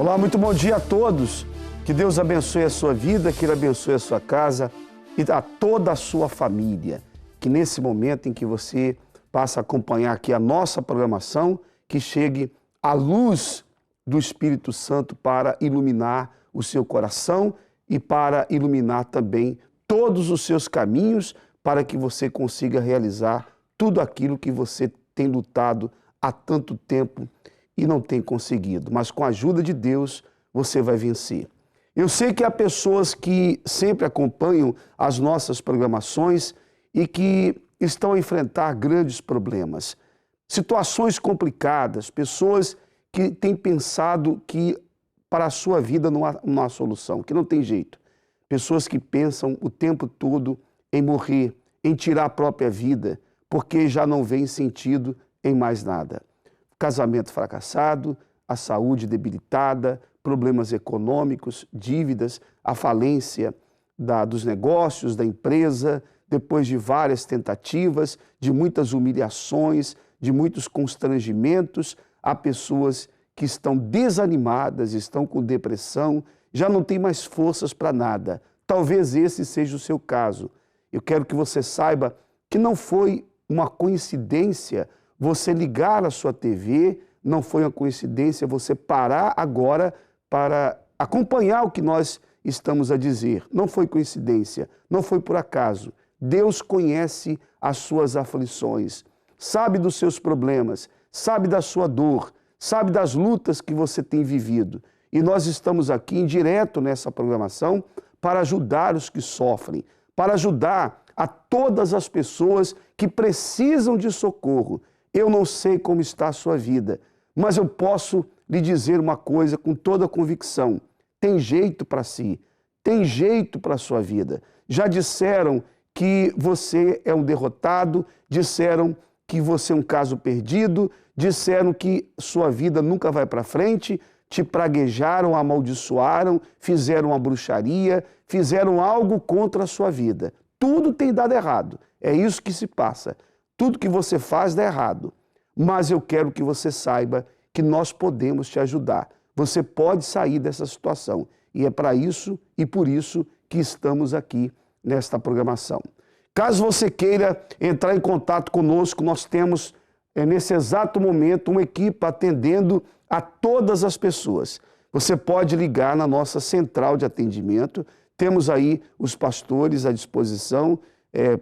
Olá, muito bom dia a todos. Que Deus abençoe a sua vida, que Ele abençoe a sua casa e a toda a sua família. Que nesse momento em que você passa a acompanhar aqui a nossa programação, que chegue a luz do Espírito Santo para iluminar o seu coração e para iluminar também todos os seus caminhos, para que você consiga realizar tudo aquilo que você tem lutado há tanto tempo e não tem conseguido. Mas com a ajuda de Deus, você vai vencer. Eu sei que há pessoas que sempre acompanham as nossas programações e que estão a enfrentar grandes problemas, situações complicadas, pessoas que têm pensado que para a sua vida não há solução, que não tem jeito. Pessoas que pensam o tempo todo em morrer, em tirar a própria vida, porque já não vêem sentido em mais nada. Casamento fracassado, a saúde debilitada, problemas econômicos, dívidas, a falência dos negócios, da empresa, depois de várias tentativas, de muitas humilhações, de muitos constrangimentos, há pessoas que estão desanimadas, estão com depressão, já não têm mais forças para nada. Talvez esse seja o seu caso. Eu quero que você saiba que não foi uma coincidência você ligar a sua TV, não foi uma coincidência você parar agora para acompanhar o que nós estamos a dizer. Não foi coincidência, não foi por acaso. Deus conhece as suas aflições, sabe dos seus problemas, sabe da sua dor, sabe das lutas que você tem vivido. E nós estamos aqui em direto nessa programação para ajudar os que sofrem, para ajudar a todas as pessoas que precisam de socorro. Eu não sei como está a sua vida, mas eu posso lhe dizer uma coisa com toda convicção. Tem jeito para si, tem jeito para a sua vida. Já disseram que você é um derrotado, disseram que você é um caso perdido, disseram que sua vida nunca vai para frente, te praguejaram, amaldiçoaram, fizeram uma bruxaria, fizeram algo contra a sua vida. Tudo tem dado errado, é isso que se passa. Tudo que você faz dá errado, mas eu quero que você saiba que nós podemos te ajudar. Você pode sair dessa situação e é para isso e por isso que estamos aqui nesta programação. Caso você queira entrar em contato conosco, nós temos nesse exato momento uma equipe atendendo a todas as pessoas. Você pode ligar na nossa central de atendimento, temos aí os pastores à disposição,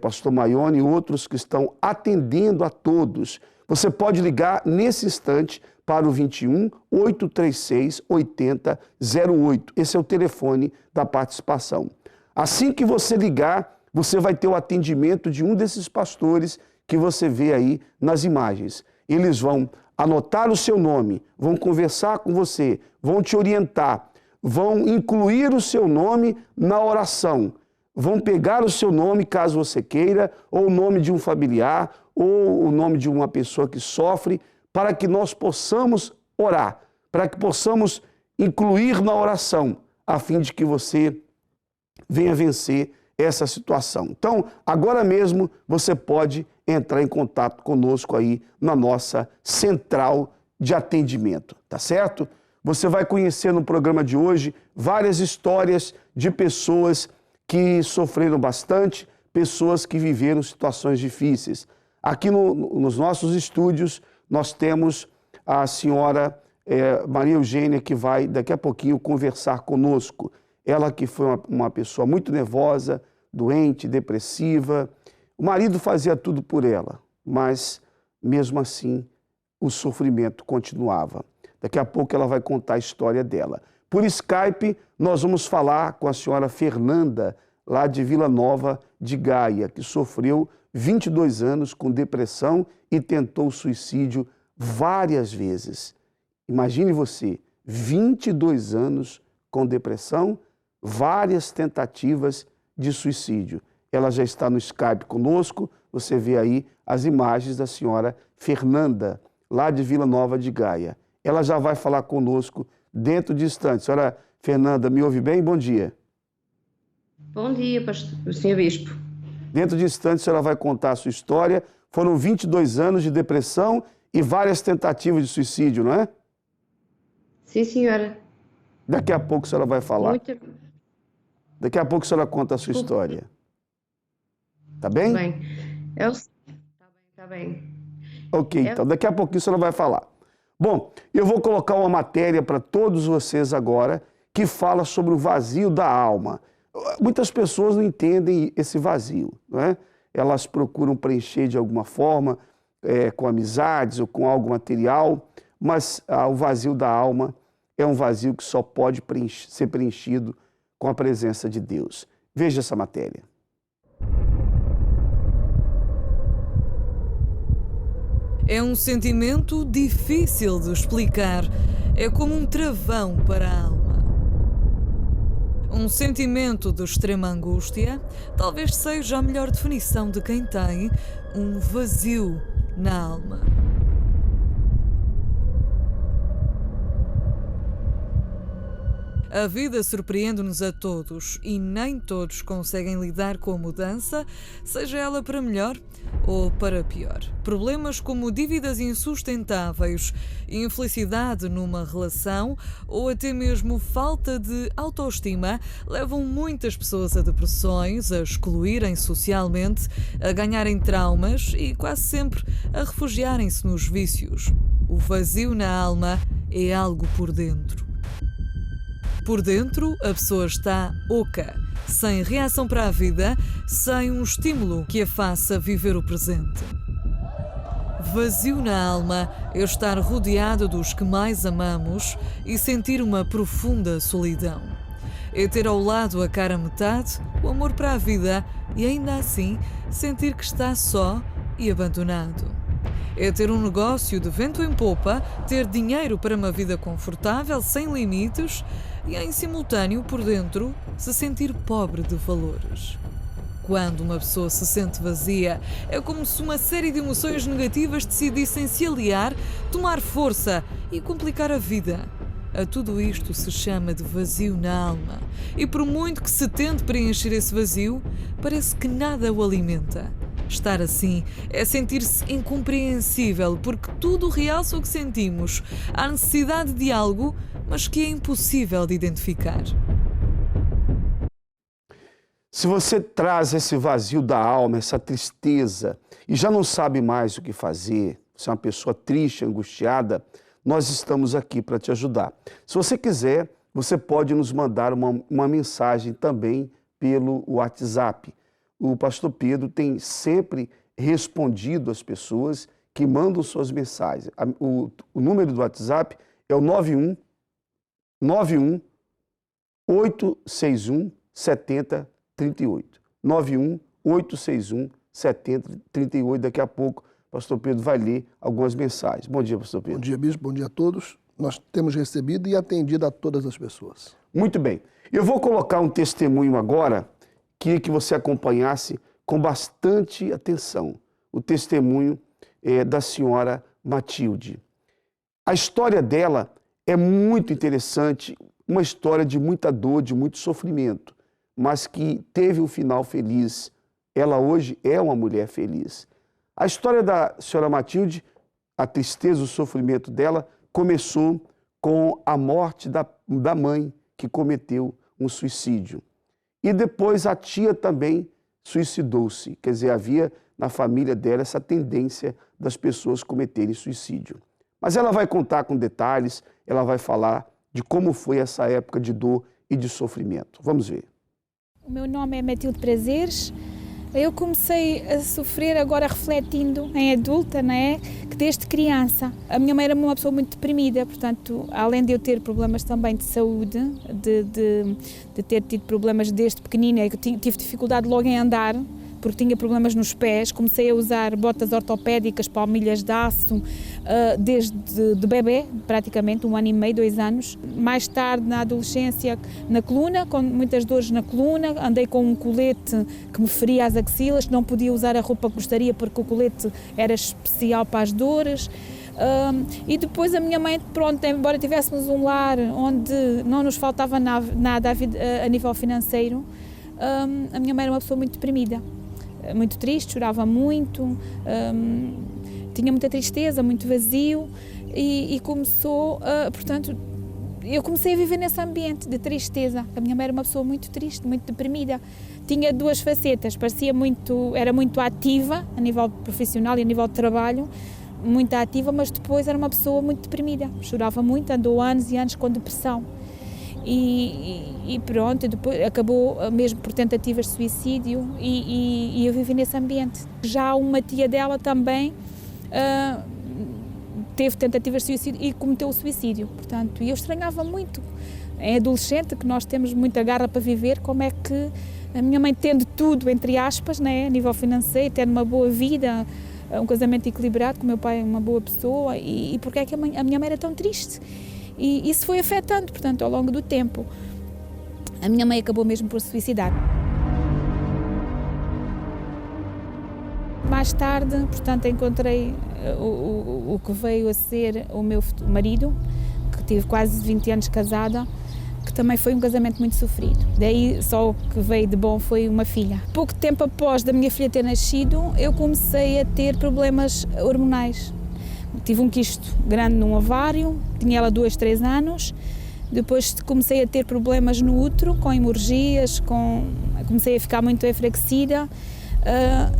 pastor Maione e outros que estão atendendo a todos. Você pode ligar nesse instante para o 21 836 8008. Esse é o telefone da participação. Assim que você ligar, você vai ter o atendimento de um desses pastores que você vê aí nas imagens. Eles vão anotar o seu nome, vão conversar com você, vão te orientar, vão incluir o seu nome na oração. Vão pegar o seu nome, caso você queira, ou o nome de um familiar, ou o nome de uma pessoa que sofre, para que nós possamos orar, para que possamos incluir na oração, a fim de que você venha vencer essa situação. Então, agora mesmo, você pode entrar em contato conosco aí na nossa central de atendimento, tá certo? Você vai conhecer no programa de hoje várias histórias de pessoas que sofreram bastante, pessoas que viveram situações difíceis. Aqui nos nossos estúdios, nós temos a senhora Maria Eugênia, que vai daqui a pouquinho conversar conosco. Ela que foi uma pessoa muito nervosa, doente, depressiva. O marido fazia tudo por ela, mas mesmo assim o sofrimento continuava. Daqui a pouco ela vai contar a história dela. Por Skype, nós vamos falar com a senhora Fernanda, lá de Vila Nova de Gaia, que sofreu 22 anos com depressão e tentou suicídio várias vezes. Imagine você, 22 anos com depressão, várias tentativas de suicídio. Ela já está no Skype conosco, você vê aí as imagens da senhora Fernanda, lá de Vila Nova de Gaia. Ela já vai falar conosco dentro de instantes. Senhora Fernanda, me ouve bem? Bom dia. Bom dia, senhor Bispo. Dentro de instantes, a senhora vai contar a sua história. Foram 22 anos de depressão e várias tentativas de suicídio, não é? Sim, senhora. Daqui a pouco a senhora vai falar. Daqui a pouco a senhora conta a sua história. Tá bem? Bem. Tá bem. Ok, então daqui a pouquinho a senhora vai falar. Bom, eu vou colocar uma matéria para todos vocês agora que fala sobre o vazio da alma. Muitas pessoas não entendem esse vazio, não é? Elas procuram preencher de alguma forma, com amizades ou com algo material, mas o vazio da alma é um vazio que só pode ser preenchido com a presença de Deus. Veja essa matéria. É um sentimento difícil de explicar. É como um travão para a alma. Um sentimento de extrema angústia talvez seja a melhor definição de quem tem um vazio na alma. A vida surpreende-nos a todos e nem todos conseguem lidar com a mudança, seja ela para melhor ou para pior. Problemas como dívidas insustentáveis, infelicidade numa relação ou até mesmo falta de autoestima levam muitas pessoas a depressões, a excluírem socialmente, a ganharem traumas e quase sempre a refugiarem-se nos vícios. O vazio na alma é algo por dentro. Por dentro, a pessoa está oca, sem reação para a vida, sem um estímulo que a faça viver o presente. Vazio na alma é estar rodeado dos que mais amamos e sentir uma profunda solidão. É ter ao lado a cara metade, o amor para a vida e ainda assim sentir que está só e abandonado. É ter um negócio de vento em popa, ter dinheiro para uma vida confortável, sem limites e, em simultâneo, por dentro, se sentir pobre de valores. Quando uma pessoa se sente vazia, é como se uma série de emoções negativas decidissem se aliar, tomar força e complicar a vida. A tudo isto se chama de vazio na alma. E por muito que se tente preencher esse vazio, parece que nada o alimenta. Estar assim é sentir-se incompreensível, porque tudo realça o que sentimos. Há necessidade de algo, mas que é impossível de identificar. Se você traz esse vazio da alma, essa tristeza, e já não sabe mais o que fazer, você é uma pessoa triste, angustiada, nós estamos aqui para te ajudar. Se você quiser, você pode nos mandar uma mensagem também pelo WhatsApp. O pastor Pedro tem sempre respondido às pessoas que mandam suas mensagens. O número do WhatsApp é o 91 861 7038. 91 861 7038. Daqui a pouco o pastor Pedro vai ler algumas mensagens. Bom dia, pastor Pedro. Bom dia, bispo. Bom dia a todos. Nós temos recebido e atendido a todas as pessoas. Muito bem. Eu vou colocar um testemunho agora. Queria que você acompanhasse com bastante atenção o testemunho da senhora Matilde. A história dela é muito interessante, uma história de muita dor, de muito sofrimento, mas que teve um final feliz. Ela hoje é uma mulher feliz. A história da senhora Matilde, a tristeza, o sofrimento dela, começou com a morte da mãe, que cometeu um suicídio. E depois a tia também suicidou-se. Quer dizer, havia na família dela essa tendência das pessoas cometerem suicídio. Mas ela vai contar com detalhes, ela vai falar de como foi essa época de dor e de sofrimento. Vamos ver. O meu nome é Matilde Prazeres. Eu comecei a sofrer agora refletindo em adulta, não é? Que desde criança. A minha mãe era uma pessoa muito deprimida, portanto, além de eu ter problemas também de saúde, de ter tido problemas desde pequenina, eu tive dificuldade logo em andar, porque tinha problemas nos pés, comecei a usar botas ortopédicas, palmilhas de aço, desde de bebê, praticamente, 1 ano e meio, 2 anos. Mais tarde, na adolescência, na coluna, com muitas dores na coluna, andei com um colete que me feria as axilas, não podia usar a roupa que gostaria porque o colete era especial para as dores. E depois a minha mãe, pronto, embora tivéssemos um lar onde não nos faltava nada a nível financeiro, a minha mãe era uma pessoa muito deprimida. Muito triste, chorava muito, tinha muita tristeza, muito vazio e começou, portanto, eu comecei a viver nesse ambiente de tristeza. A minha mãe era uma pessoa muito triste, muito deprimida. Tinha duas facetas, era muito ativa a nível profissional e a nível de trabalho, muito ativa, mas depois era uma pessoa muito deprimida. Chorava muito, andou anos e anos com depressão. E pronto, depois acabou mesmo por tentativas de suicídio e eu vivi nesse ambiente. Já uma tia dela também teve tentativas de suicídio e cometeu o suicídio, portanto, eu estranhava muito. Em adolescente, que nós temos muita garra para viver, como é que a minha mãe, tendo tudo, entre aspas, né, a nível financeiro, tendo uma boa vida, um casamento equilibrado, com o meu pai é uma boa pessoa, e porque é que a minha mãe era tão triste? E isso foi afetando, portanto, ao longo do tempo. A minha mãe acabou mesmo por se suicidar. Mais tarde, portanto, encontrei o que veio a ser o meu marido, que tive quase 20 anos casada, que também foi um casamento muito sofrido. Daí só o que veio de bom foi uma filha. Pouco tempo após da minha filha ter nascido, eu comecei a ter problemas hormonais. Tive um quisto grande no ovário, tinha ela 2, 3 anos. Depois comecei a ter problemas no útero, com hemorragias, comecei a ficar muito enfraquecida,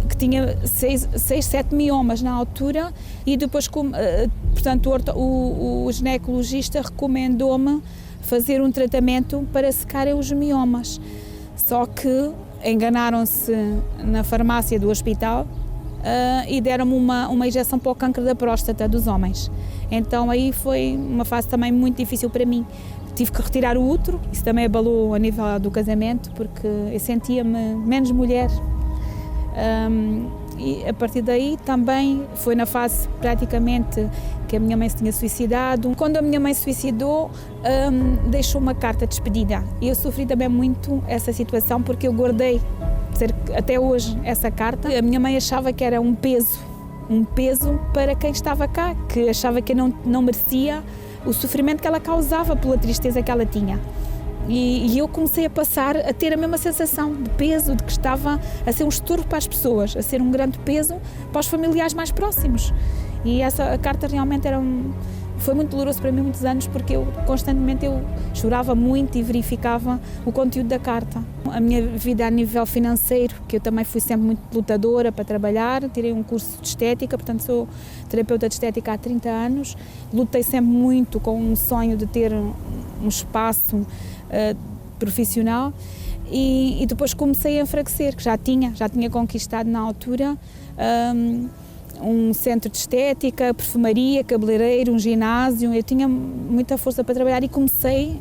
que tinha 6, 7 miomas na altura, e depois, portanto, o ginecologista recomendou-me fazer um tratamento para secarem os miomas. Só que enganaram-se na farmácia do hospital e deram-me uma injeção para o cancro da próstata dos homens. Então aí foi uma fase também muito difícil para mim. Tive que retirar o útero, isso também abalou a nível do casamento, porque eu sentia-me menos mulher. E a partir daí também foi na fase praticamente que a minha mãe se tinha suicidado. Quando a minha mãe se suicidou, deixou uma carta de despedida. E eu sofri também muito essa situação, porque eu guardei até hoje essa carta. A minha mãe achava que era um peso para quem estava cá, que achava que eu não merecia o sofrimento que ela causava pela tristeza que ela tinha. E eu comecei a passar a ter a mesma sensação de peso, de que estava a ser um estorvo para as pessoas, a ser um grande peso para os familiares mais próximos. E essa carta realmente foi muito doloroso para mim muitos anos, porque constantemente eu chorava muito e verificava o conteúdo da carta. A minha vida a nível financeiro, que eu também fui sempre muito lutadora para trabalhar, tirei um curso de estética, portanto sou terapeuta de estética há 30 anos, lutei sempre muito com um sonho de ter um espaço profissional e depois comecei a enfraquecer, que já tinha conquistado na altura um centro de estética, perfumaria, cabeleireiro, um ginásio. Eu tinha muita força para trabalhar e comecei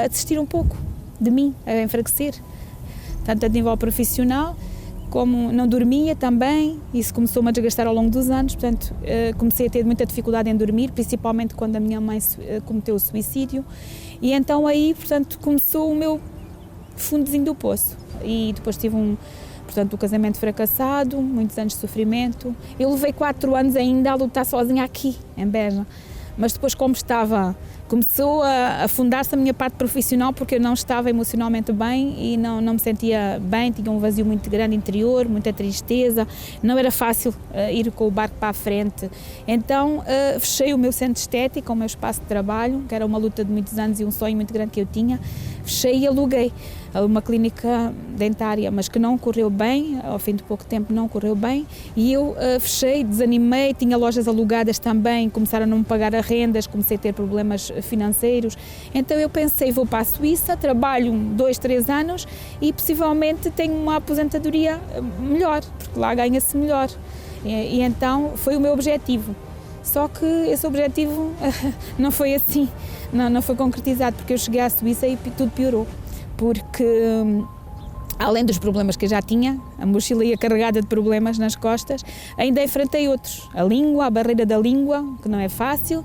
a desistir um pouco de mim, a enfraquecer, tanto a nível profissional como não dormia também. Isso começou-me a desgastar ao longo dos anos, portanto comecei a ter muita dificuldade em dormir, principalmente quando a minha mãe cometeu o suicídio. E então aí, portanto, começou o meu fundozinho do poço. E depois tive um casamento fracassado, muitos anos de sofrimento. Eu levei 4 anos ainda a lutar sozinha aqui, em Beja. Mas depois, começou a afundar-se a minha parte profissional, porque eu não estava emocionalmente bem e não me sentia bem, tinha um vazio muito grande interior, muita tristeza, não era fácil ir com o barco para a frente. Então fechei o meu centro de estética, o meu espaço de trabalho, que era uma luta de muitos anos e um sonho muito grande que eu tinha, fechei e aluguei uma clínica dentária, mas que não correu bem, ao fim de pouco tempo não correu bem, e eu fechei, desanimei, tinha lojas alugadas também, começaram a não me pagar as rendas, comecei a ter problemas financeiros, então eu pensei, vou para a Suíça, trabalho 2, 3 anos e possivelmente tenho uma aposentadoria melhor, porque lá ganha-se melhor, e então foi o meu objetivo. Só que esse objetivo não foi assim, não foi concretizado, porque eu cheguei à Suíça e tudo piorou. Porque, além dos problemas que eu já tinha, a mochila ia carregada de problemas nas costas, ainda enfrentei outros. A língua, a barreira da língua, que não é fácil,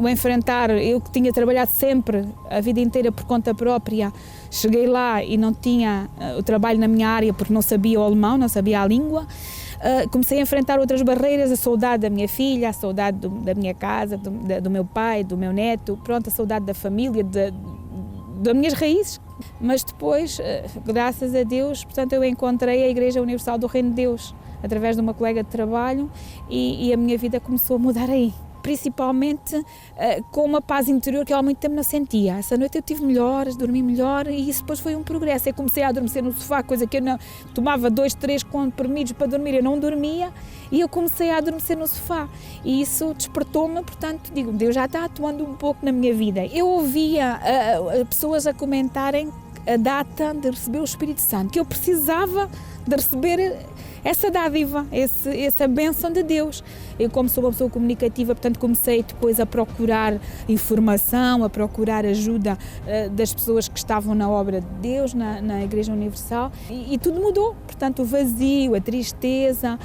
o enfrentar, eu que tinha trabalhado sempre, a vida inteira por conta própria, cheguei lá e não tinha o trabalho na minha área porque não sabia o alemão, não sabia a língua. Comecei a enfrentar outras barreiras, a saudade da minha filha, a saudade da minha casa, do meu pai, do meu neto, pronto, a saudade da família, das minhas raízes. Mas depois, graças a Deus, portanto, eu encontrei a Igreja Universal do Reino de Deus, através de uma colega de trabalho, e a minha vida começou a mudar aí. principalmente com uma paz interior que eu há muito tempo não sentia. Essa noite eu tive melhor, dormi melhor e isso depois foi um progresso. Eu comecei a adormecer no sofá, coisa que eu não tomava 2, 3 comprimidos para dormir, eu não dormia e eu comecei a adormecer no sofá. E isso despertou-me, portanto, digo, Deus já está atuando um pouco na minha vida. Eu ouvia pessoas a comentarem a data de receber o Espírito Santo, que eu precisava de receber essa dádiva, essa bênção de Deus. Eu, como sou uma pessoa comunicativa, portanto, comecei depois a procurar informação, a procurar ajuda das pessoas que estavam na obra de Deus, na Igreja Universal, e tudo mudou. Portanto, o vazio, a tristeza,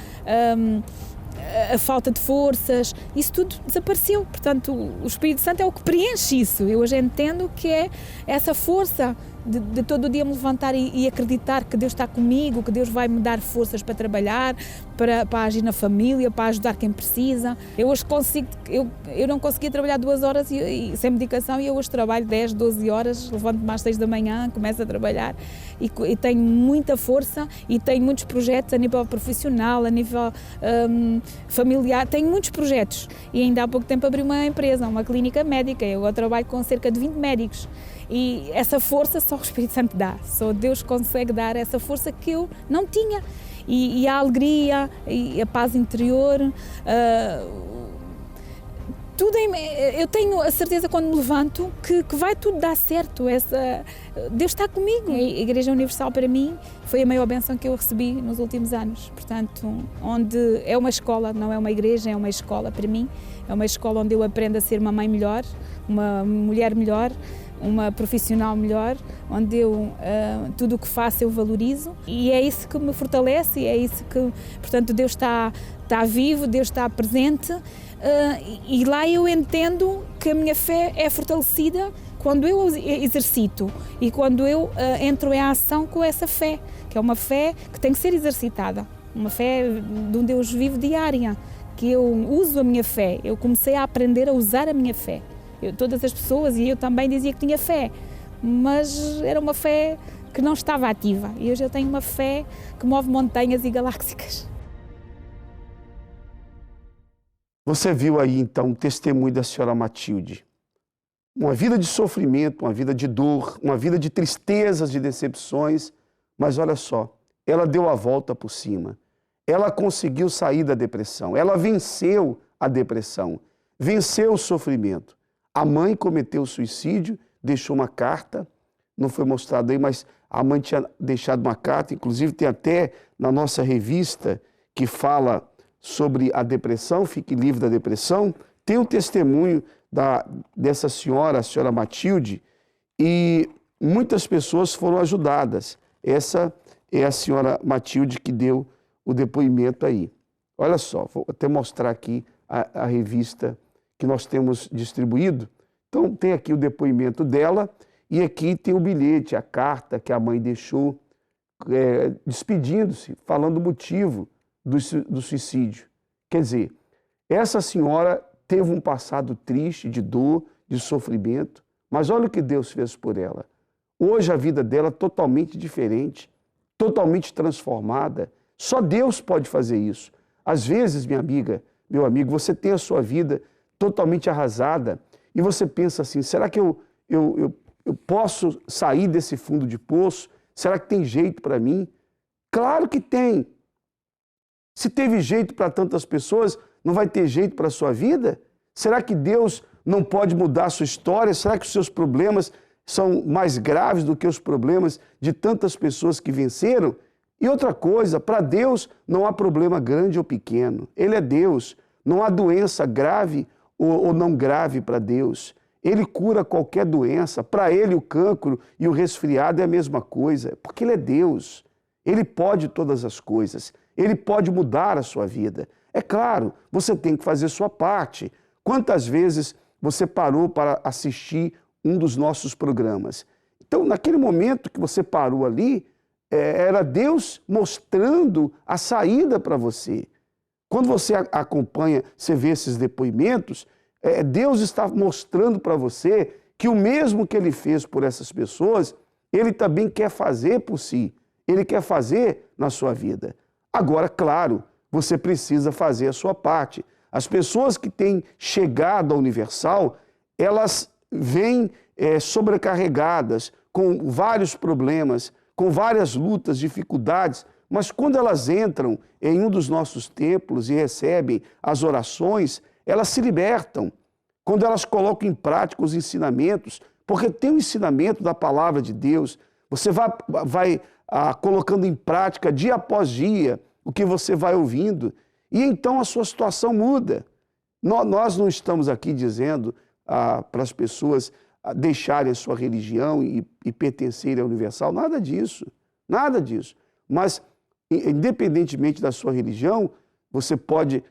a falta de forças, isso tudo desapareceu. Portanto, o Espírito Santo é o que preenche isso. Eu hoje entendo que é essa força de todo o dia me levantar e acreditar que Deus está comigo, que Deus vai me dar forças para trabalhar, para agir na família, para ajudar quem precisa. Eu hoje consigo, eu não conseguia trabalhar 2 horas sem medicação e eu hoje trabalho 10, 12 horas, levanto-me às 6 da manhã, começo a trabalhar e tenho muita força e tenho muitos projetos a nível profissional, a nível familiar, tenho muitos projetos e ainda há pouco tempo abri uma empresa, uma clínica médica, eu trabalho com cerca de 20 médicos. E essa força só o Espírito Santo dá, só Deus consegue dar essa força que eu não tinha. E a alegria, e a paz interior, tudo eu tenho a certeza quando me levanto que vai tudo dar certo. Deus está comigo. A Igreja Universal para mim foi a maior bênção que eu recebi nos últimos anos. Portanto, onde é uma escola, não é uma igreja, é uma escola para mim. É uma escola onde eu aprendo a ser uma mãe melhor, uma mulher melhor, uma profissional melhor, onde tudo o que faço eu valorizo e é isso que me fortalece e é isso que, portanto, Deus está vivo, Deus está presente e lá eu entendo que a minha fé é fortalecida quando eu exercito e quando eu entro em ação com essa fé, que é uma fé que tem que ser exercitada, uma fé de um Deus vivo diária, que eu uso a minha fé, eu comecei a aprender a usar a minha fé. Todas as pessoas, e eu também dizia que tinha fé, mas era uma fé que não estava ativa. E hoje eu tenho uma fé que move montanhas e galáxias. Você viu aí, então, o testemunho da senhora Matilde. Uma vida de sofrimento, uma vida de dor, uma vida de tristezas, de decepções, mas olha só, ela deu a volta por cima. Ela conseguiu sair da depressão, ela venceu a depressão, venceu o sofrimento. A mãe cometeu suicídio, deixou uma carta, não foi mostrado aí, mas a mãe tinha deixado uma carta, inclusive tem até na nossa revista que fala sobre a depressão, Fique Livre da Depressão, tem um testemunho dessa senhora, a senhora Matilde, e muitas pessoas foram ajudadas. Essa é a senhora Matilde que deu o depoimento aí. Olha só, vou até mostrar aqui a revista que nós temos distribuído. Então, tem aqui o depoimento dela e aqui tem o bilhete, a carta que a mãe deixou despedindo-se, falando o motivo do suicídio. Quer dizer, essa senhora teve um passado triste, de dor, de sofrimento, mas olha o que Deus fez por ela. Hoje a vida dela é totalmente diferente, totalmente transformada. Só Deus pode fazer isso. Às vezes, minha amiga, meu amigo, você tem a sua vida totalmente arrasada e você pensa assim, será que eu posso sair desse fundo de poço? Será que tem jeito para mim? Claro que tem. Se teve jeito para tantas pessoas, não vai ter jeito para a sua vida? Será que Deus não pode mudar a sua história? Será que os seus problemas são mais graves do que os problemas de tantas pessoas que venceram? E outra coisa, para Deus não há problema grande ou pequeno. Ele é Deus. Não há doença grave ou não grave para Deus. Ele cura qualquer doença. Para Ele o cancro e o resfriado é a mesma coisa, porque Ele é Deus. Ele pode todas as coisas. Ele pode mudar a sua vida. É claro, você tem que fazer sua parte. Quantas vezes você parou para assistir um dos nossos programas? Então, naquele momento que você parou ali, era Deus mostrando a saída para você. Quando você acompanha, você vê esses depoimentos, Deus está mostrando para você que o mesmo que Ele fez por essas pessoas, Ele também quer fazer por si. Ele quer fazer na sua vida. Agora, claro, você precisa fazer a sua parte. As pessoas que têm chegado à Universal, elas vêm sobrecarregadas, com vários problemas, com várias lutas, dificuldades, mas quando elas entram em um dos nossos templos e recebem as orações, elas se libertam. Quando elas colocam em prática os ensinamentos, porque tem o ensinamento da palavra de Deus, você vai colocando em prática dia após dia o que você vai ouvindo, e então a sua situação muda. Nós não estamos aqui dizendo para as pessoas deixarem a sua religião e pertencerem à Universal, nada disso, nada disso. Mas, independentemente da sua religião, você pode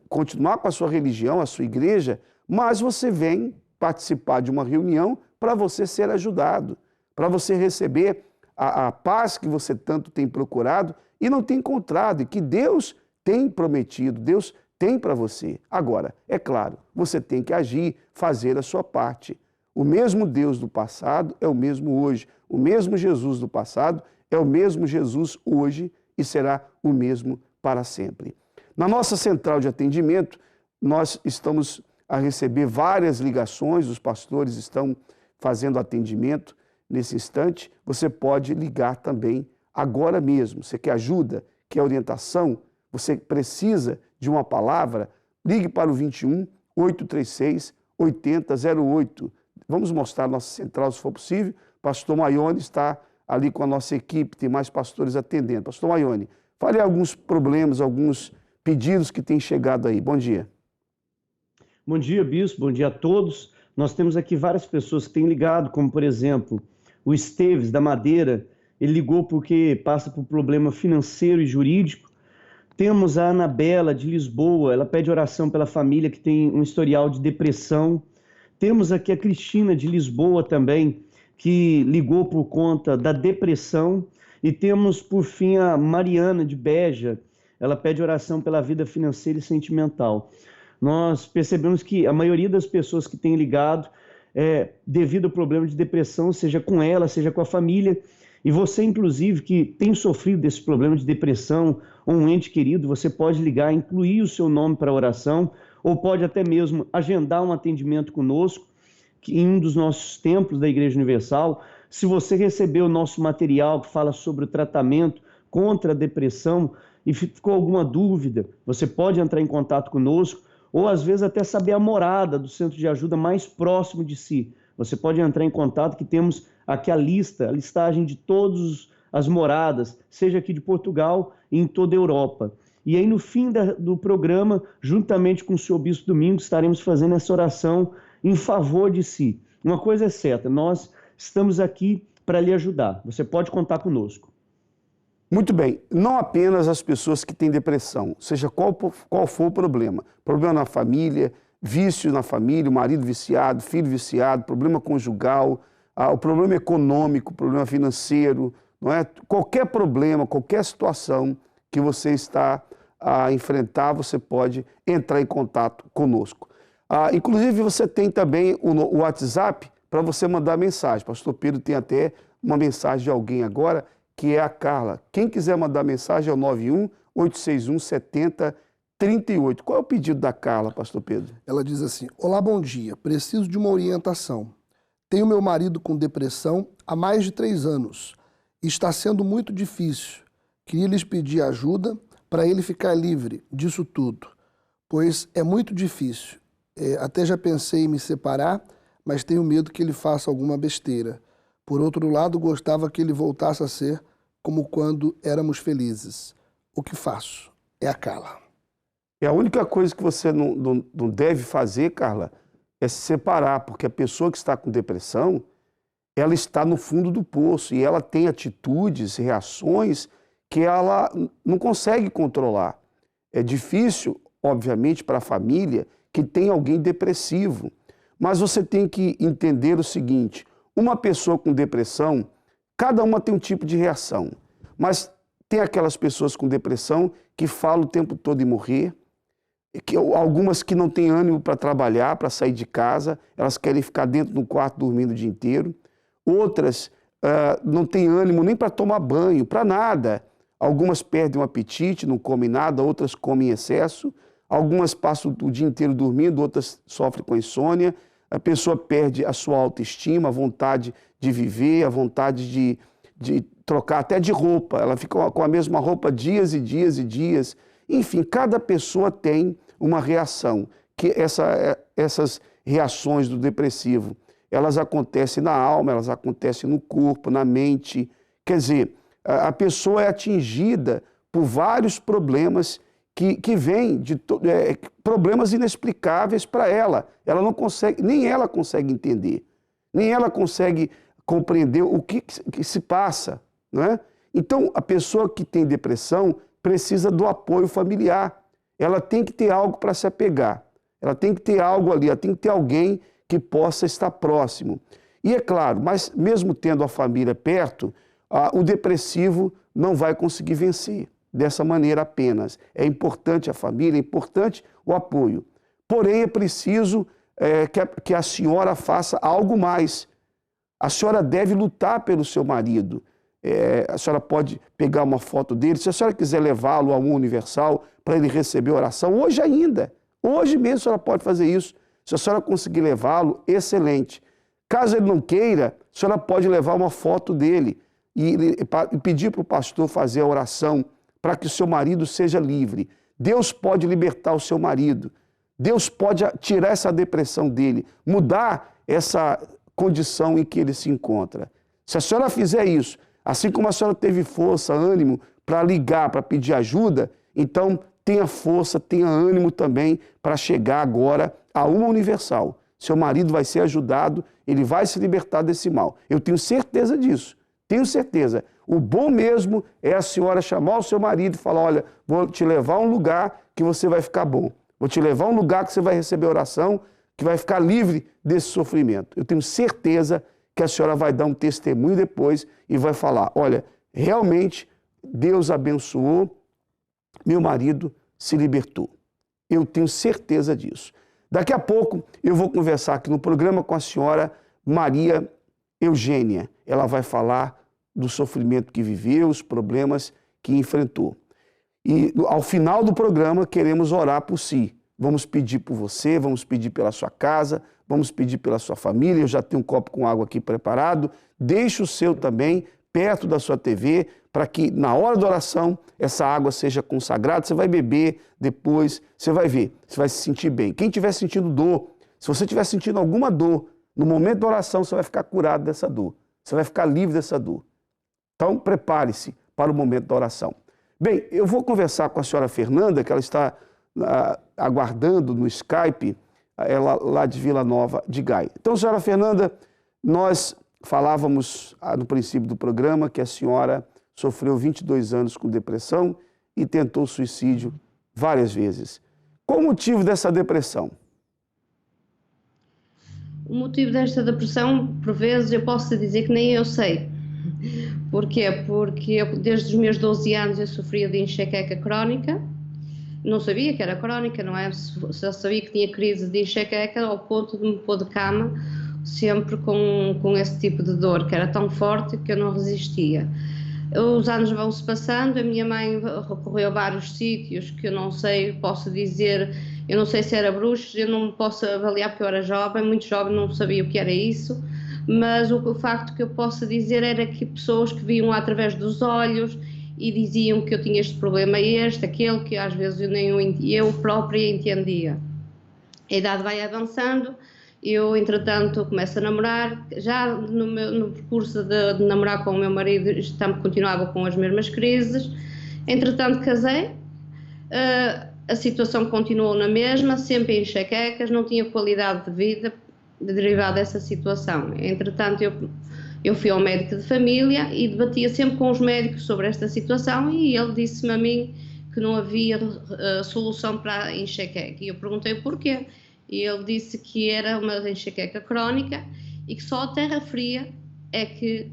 continuar com a sua religião, a sua igreja, mas você vem participar de uma reunião para você ser ajudado, para você receber a paz que você tanto tem procurado e não tem encontrado, e que Deus tem prometido, Deus tem para você. Agora, é claro, você tem que agir, fazer a sua parte. O mesmo Deus do passado é o mesmo hoje. O mesmo Jesus do passado é o mesmo Jesus hoje e será o mesmo para sempre. Na nossa central de atendimento, nós estamos a receber várias ligações, os pastores estão fazendo atendimento nesse instante. Você pode ligar também agora mesmo. Você quer ajuda, quer orientação, você precisa de uma palavra, ligue para o 21 836 8008. Vamos mostrar a nossa central, se for possível. Pastor Maione está ali com a nossa equipe, tem mais pastores atendendo. Pastor Maione, fale alguns problemas, alguns pedidos que têm chegado aí. Bom dia. Bom dia, bispo. Bom dia a todos. Nós temos aqui várias pessoas que têm ligado, como, por exemplo, o Esteves, da Madeira. Ele ligou porque passa por problema financeiro e jurídico. Temos a Anabela, de Lisboa. Ela pede oração pela família que tem um historial de depressão. Temos aqui a Cristina, de Lisboa também, que ligou por conta da depressão. E temos, por fim, a Mariana, de Beja. Ela pede oração pela vida financeira e sentimental. Nós percebemos que a maioria das pessoas que têm ligado é devido ao problema de depressão, seja com ela, seja com a família. E você, inclusive, que tem sofrido desse problema de depressão, ou um ente querido, você pode ligar, incluir o seu nome para a oração, ou pode até mesmo agendar um atendimento conosco, em um dos nossos templos da Igreja Universal. Se você recebeu o nosso material que fala sobre o tratamento contra a depressão e ficou alguma dúvida, você pode entrar em contato conosco, ou às vezes até saber a morada do centro de ajuda mais próximo de si. Você pode entrar em contato, que temos aqui a listagem de todas as moradas, seja aqui de Portugal e em toda a Europa. E aí no fim do programa, juntamente com o senhor Bispo Domingos, estaremos fazendo essa oração em favor de si. Uma coisa é certa, nós estamos aqui para lhe ajudar. Você pode contar conosco. Muito bem, não apenas as pessoas que têm depressão, seja qual for o problema na família, vício na família, o marido viciado, filho viciado, problema conjugal, o problema econômico, o problema financeiro, não é? Qualquer problema, qualquer situação que você está a enfrentar, você pode entrar em contato conosco. Inclusive, você tem também o WhatsApp para você mandar mensagem. Pastor Pedro tem até uma mensagem de alguém agora, que é a Carla. Quem quiser mandar mensagem é o 91-861-7038. Qual é o pedido da Carla, Pastor Pedro? Ela diz assim: olá, bom dia, preciso de uma orientação. Tenho meu marido com depressão há mais de 3 anos. Está sendo muito difícil. Queria lhes pedir ajuda para ele ficar livre disso tudo, pois é muito difícil. Até já pensei em me separar, mas tenho medo que ele faça alguma besteira. Por outro lado, gostava que ele voltasse a ser como quando éramos felizes. O que faço? É a Carla. A única coisa que você não deve fazer, Carla, é se separar, porque a pessoa que está com depressão, ela está no fundo do poço e ela tem atitudes, reações que ela não consegue controlar. É difícil, obviamente, para a família que tem alguém depressivo, mas você tem que entender o seguinte: uma pessoa com depressão, cada uma tem um tipo de reação, mas tem aquelas pessoas com depressão que falam o tempo todo em morrer, algumas que não têm ânimo para trabalhar, para sair de casa, elas querem ficar dentro do quarto dormindo o dia inteiro. Outras não têm ânimo nem para tomar banho, para nada. Algumas perdem o apetite, não comem nada, outras comem em excesso. Algumas passam o dia inteiro dormindo, outras sofrem com insônia. A pessoa perde a sua autoestima, a vontade de viver, a vontade de trocar até de roupa. Ela fica com a mesma roupa dias e dias e dias. Enfim, cada pessoa tem uma reação. Que essas reações do depressivo, elas acontecem na alma, elas acontecem no corpo, na mente. Quer dizer, a pessoa é atingida por vários problemas que vêm de problemas inexplicáveis para ela. Ela não consegue, nem ela consegue entender, nem ela consegue compreender o que se passa, não é? Então, a pessoa que tem depressão precisa do apoio familiar. Ela tem que ter algo para se apegar. Ela tem que ter algo ali, ela tem que ter alguém que possa estar próximo. E é claro, mas mesmo tendo a família perto, o depressivo não vai conseguir vencer dessa maneira apenas. É importante a família, é importante o apoio. Porém, é preciso que a senhora faça algo mais. A senhora deve lutar pelo seu marido. A senhora pode pegar uma foto dele, se a senhora quiser levá-lo a uma universal para ele receber oração, hoje ainda, hoje mesmo a senhora pode fazer isso. Se a senhora conseguir levá-lo, excelente. Caso ele não queira, a senhora pode levar uma foto dele e pedir para o pastor fazer a oração para que o seu marido seja livre. Deus pode libertar o seu marido. Deus pode tirar essa depressão dele, mudar essa condição em que ele se encontra. Se a senhora fizer isso, assim como a senhora teve força, ânimo para ligar, para pedir ajuda, então tenha força, tenha ânimo também para chegar agora a uma universal. Seu marido vai ser ajudado, ele vai se libertar desse mal. Eu tenho certeza disso, tenho certeza. O bom mesmo é a senhora chamar o seu marido e falar, olha, vou te levar a um lugar que você vai ficar bom. Vou te levar a um lugar que você vai receber oração, que vai ficar livre desse sofrimento. Eu tenho certeza que a senhora vai dar um testemunho depois e vai falar, olha, realmente Deus abençoou, meu marido se libertou. Eu tenho certeza disso. Daqui a pouco eu vou conversar aqui no programa com a senhora Maria Eugênia. Ela vai falar do sofrimento que viveu, os problemas que enfrentou. E ao final do programa queremos orar por si. Vamos pedir por você, vamos pedir pela sua casa, vamos pedir pela sua família. Eu já tenho um copo com água aqui preparado. Deixe o seu também perto da sua TV, para que na hora da oração essa água seja consagrada. Você vai beber depois, você vai ver, você vai se sentir bem. Quem estiver sentindo dor, se você estiver sentindo alguma dor, no momento da oração você vai ficar curado dessa dor. Você vai ficar livre dessa dor. Então, prepare-se para o momento da oração. Bem, eu vou conversar com a senhora Fernanda, que ela está aguardando no Skype, ela lá de Vila Nova de Gaia. Então, senhora Fernanda, nós falávamos no princípio do programa que a senhora sofreu 22 anos com depressão e tentou suicídio várias vezes. Qual o motivo dessa depressão? O motivo desta depressão, por vezes, eu posso dizer que nem eu sei. Porquê? Porque eu, desde os meus 12 anos eu sofria de enxaqueca crónica. Não sabia que era crónica, não é? Só sabia que tinha crise de enxaqueca ao ponto de me pôr de cama sempre com esse tipo de dor, que era tão forte que eu não resistia. Os anos vão-se passando, a minha mãe recorreu a vários sítios que eu não sei, posso dizer, eu não sei se era bruxos, eu não posso avaliar porque eu era jovem, muito jovem, não sabia o que era isso, mas o facto que eu posso dizer era que pessoas que viam através dos olhos e diziam que eu tinha este problema, aquele, que às vezes eu própria entendia. A idade vai avançando, eu entretanto começo a namorar, já no percurso de namorar com o meu marido continuava com as mesmas crises, entretanto casei, a situação continuou na mesma, sempre em enxaquecas, não tinha qualidade de vida derivada dessa situação. Entretanto eu fui ao médico de família e debatia sempre com os médicos sobre esta situação e ele disse-me a mim que não havia solução para a enxaqueca. E eu perguntei o porquê. E ele disse que era uma enxaqueca crónica e que só a terra fria é que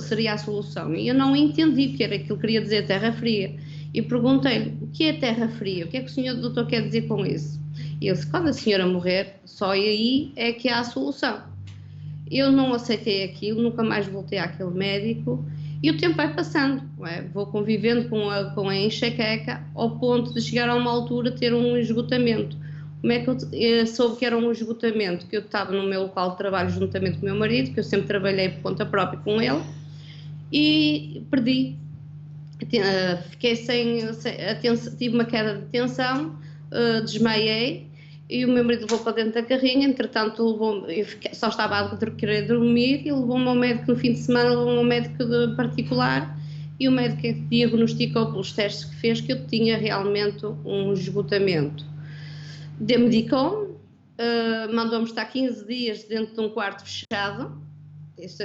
seria a solução. E eu não entendi o que era que ele queria dizer terra fria. E perguntei-lhe, o que é terra fria? O que é que o senhor doutor quer dizer com isso? E ele disse, quando a senhora morrer, só aí é que há a solução. Eu não aceitei aquilo, nunca mais voltei àquele médico E o tempo vai passando, não é? Vou convivendo com a enxaqueca ao ponto de chegar a uma altura ter um esgotamento. Como é que eu soube que era um esgotamento? Que eu estava no meu local de trabalho juntamente com o meu marido, que eu sempre trabalhei por conta própria com ele, e perdi. Fiquei tive uma queda de tensão, desmaiei, e o meu marido levou para dentro da carrinha. Entretanto só estava a querer dormir, e levou-me ao médico no fim de semana, levou-me ao médico particular, e o médico diagnosticou pelos testes que fez que eu tinha realmente um esgotamento. Medicou-me, mandou-me estar 15 dias dentro de um quarto fechado. Isso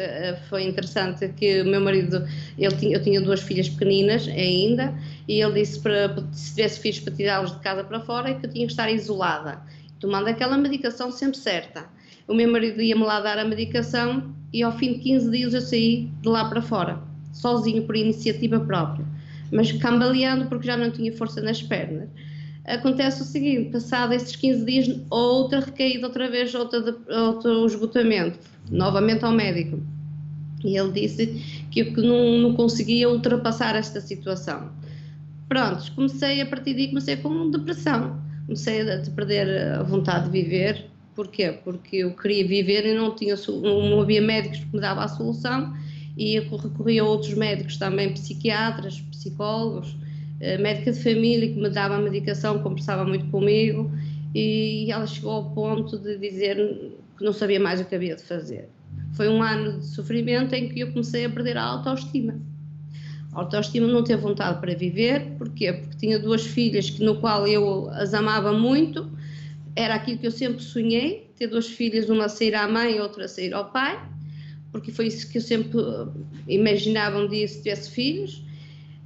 foi interessante, que o meu marido, eu tinha 2 filhas pequeninas ainda, e ele disse se tivesse filhos para tirá-los de casa para fora, e que eu tinha que estar isolada, tomando aquela medicação sempre certa. O meu marido ia-me lá dar a medicação, e ao fim de 15 dias eu saí de lá para fora, sozinho, por iniciativa própria, mas cambaleando porque já não tinha força nas pernas. Acontece o seguinte: passado esses 15 dias, outra recaída, outra vez, outro esgotamento, novamente ao médico, e ele disse que eu não conseguia ultrapassar esta situação. Pronto, a partir daí comecei com depressão, comecei a perder a vontade de viver. Porquê? Porque eu queria viver e não havia médicos que me davam a solução, e eu recorria a outros médicos também, psiquiatras, psicólogos, médica de família, que me dava a medicação, conversava muito comigo, e ela chegou ao ponto de dizer que não sabia mais o que havia de fazer. Foi um ano de sofrimento em que eu comecei a perder a autoestima. A autoestima, não ter vontade para viver. Porquê? Porque tinha 2 filhas no qual eu as amava muito, era aquilo que eu sempre sonhei, ter 2 filhas, uma a sair à mãe e outra a sair ao pai, porque foi isso que eu sempre imaginava um dia se tivesse filhos.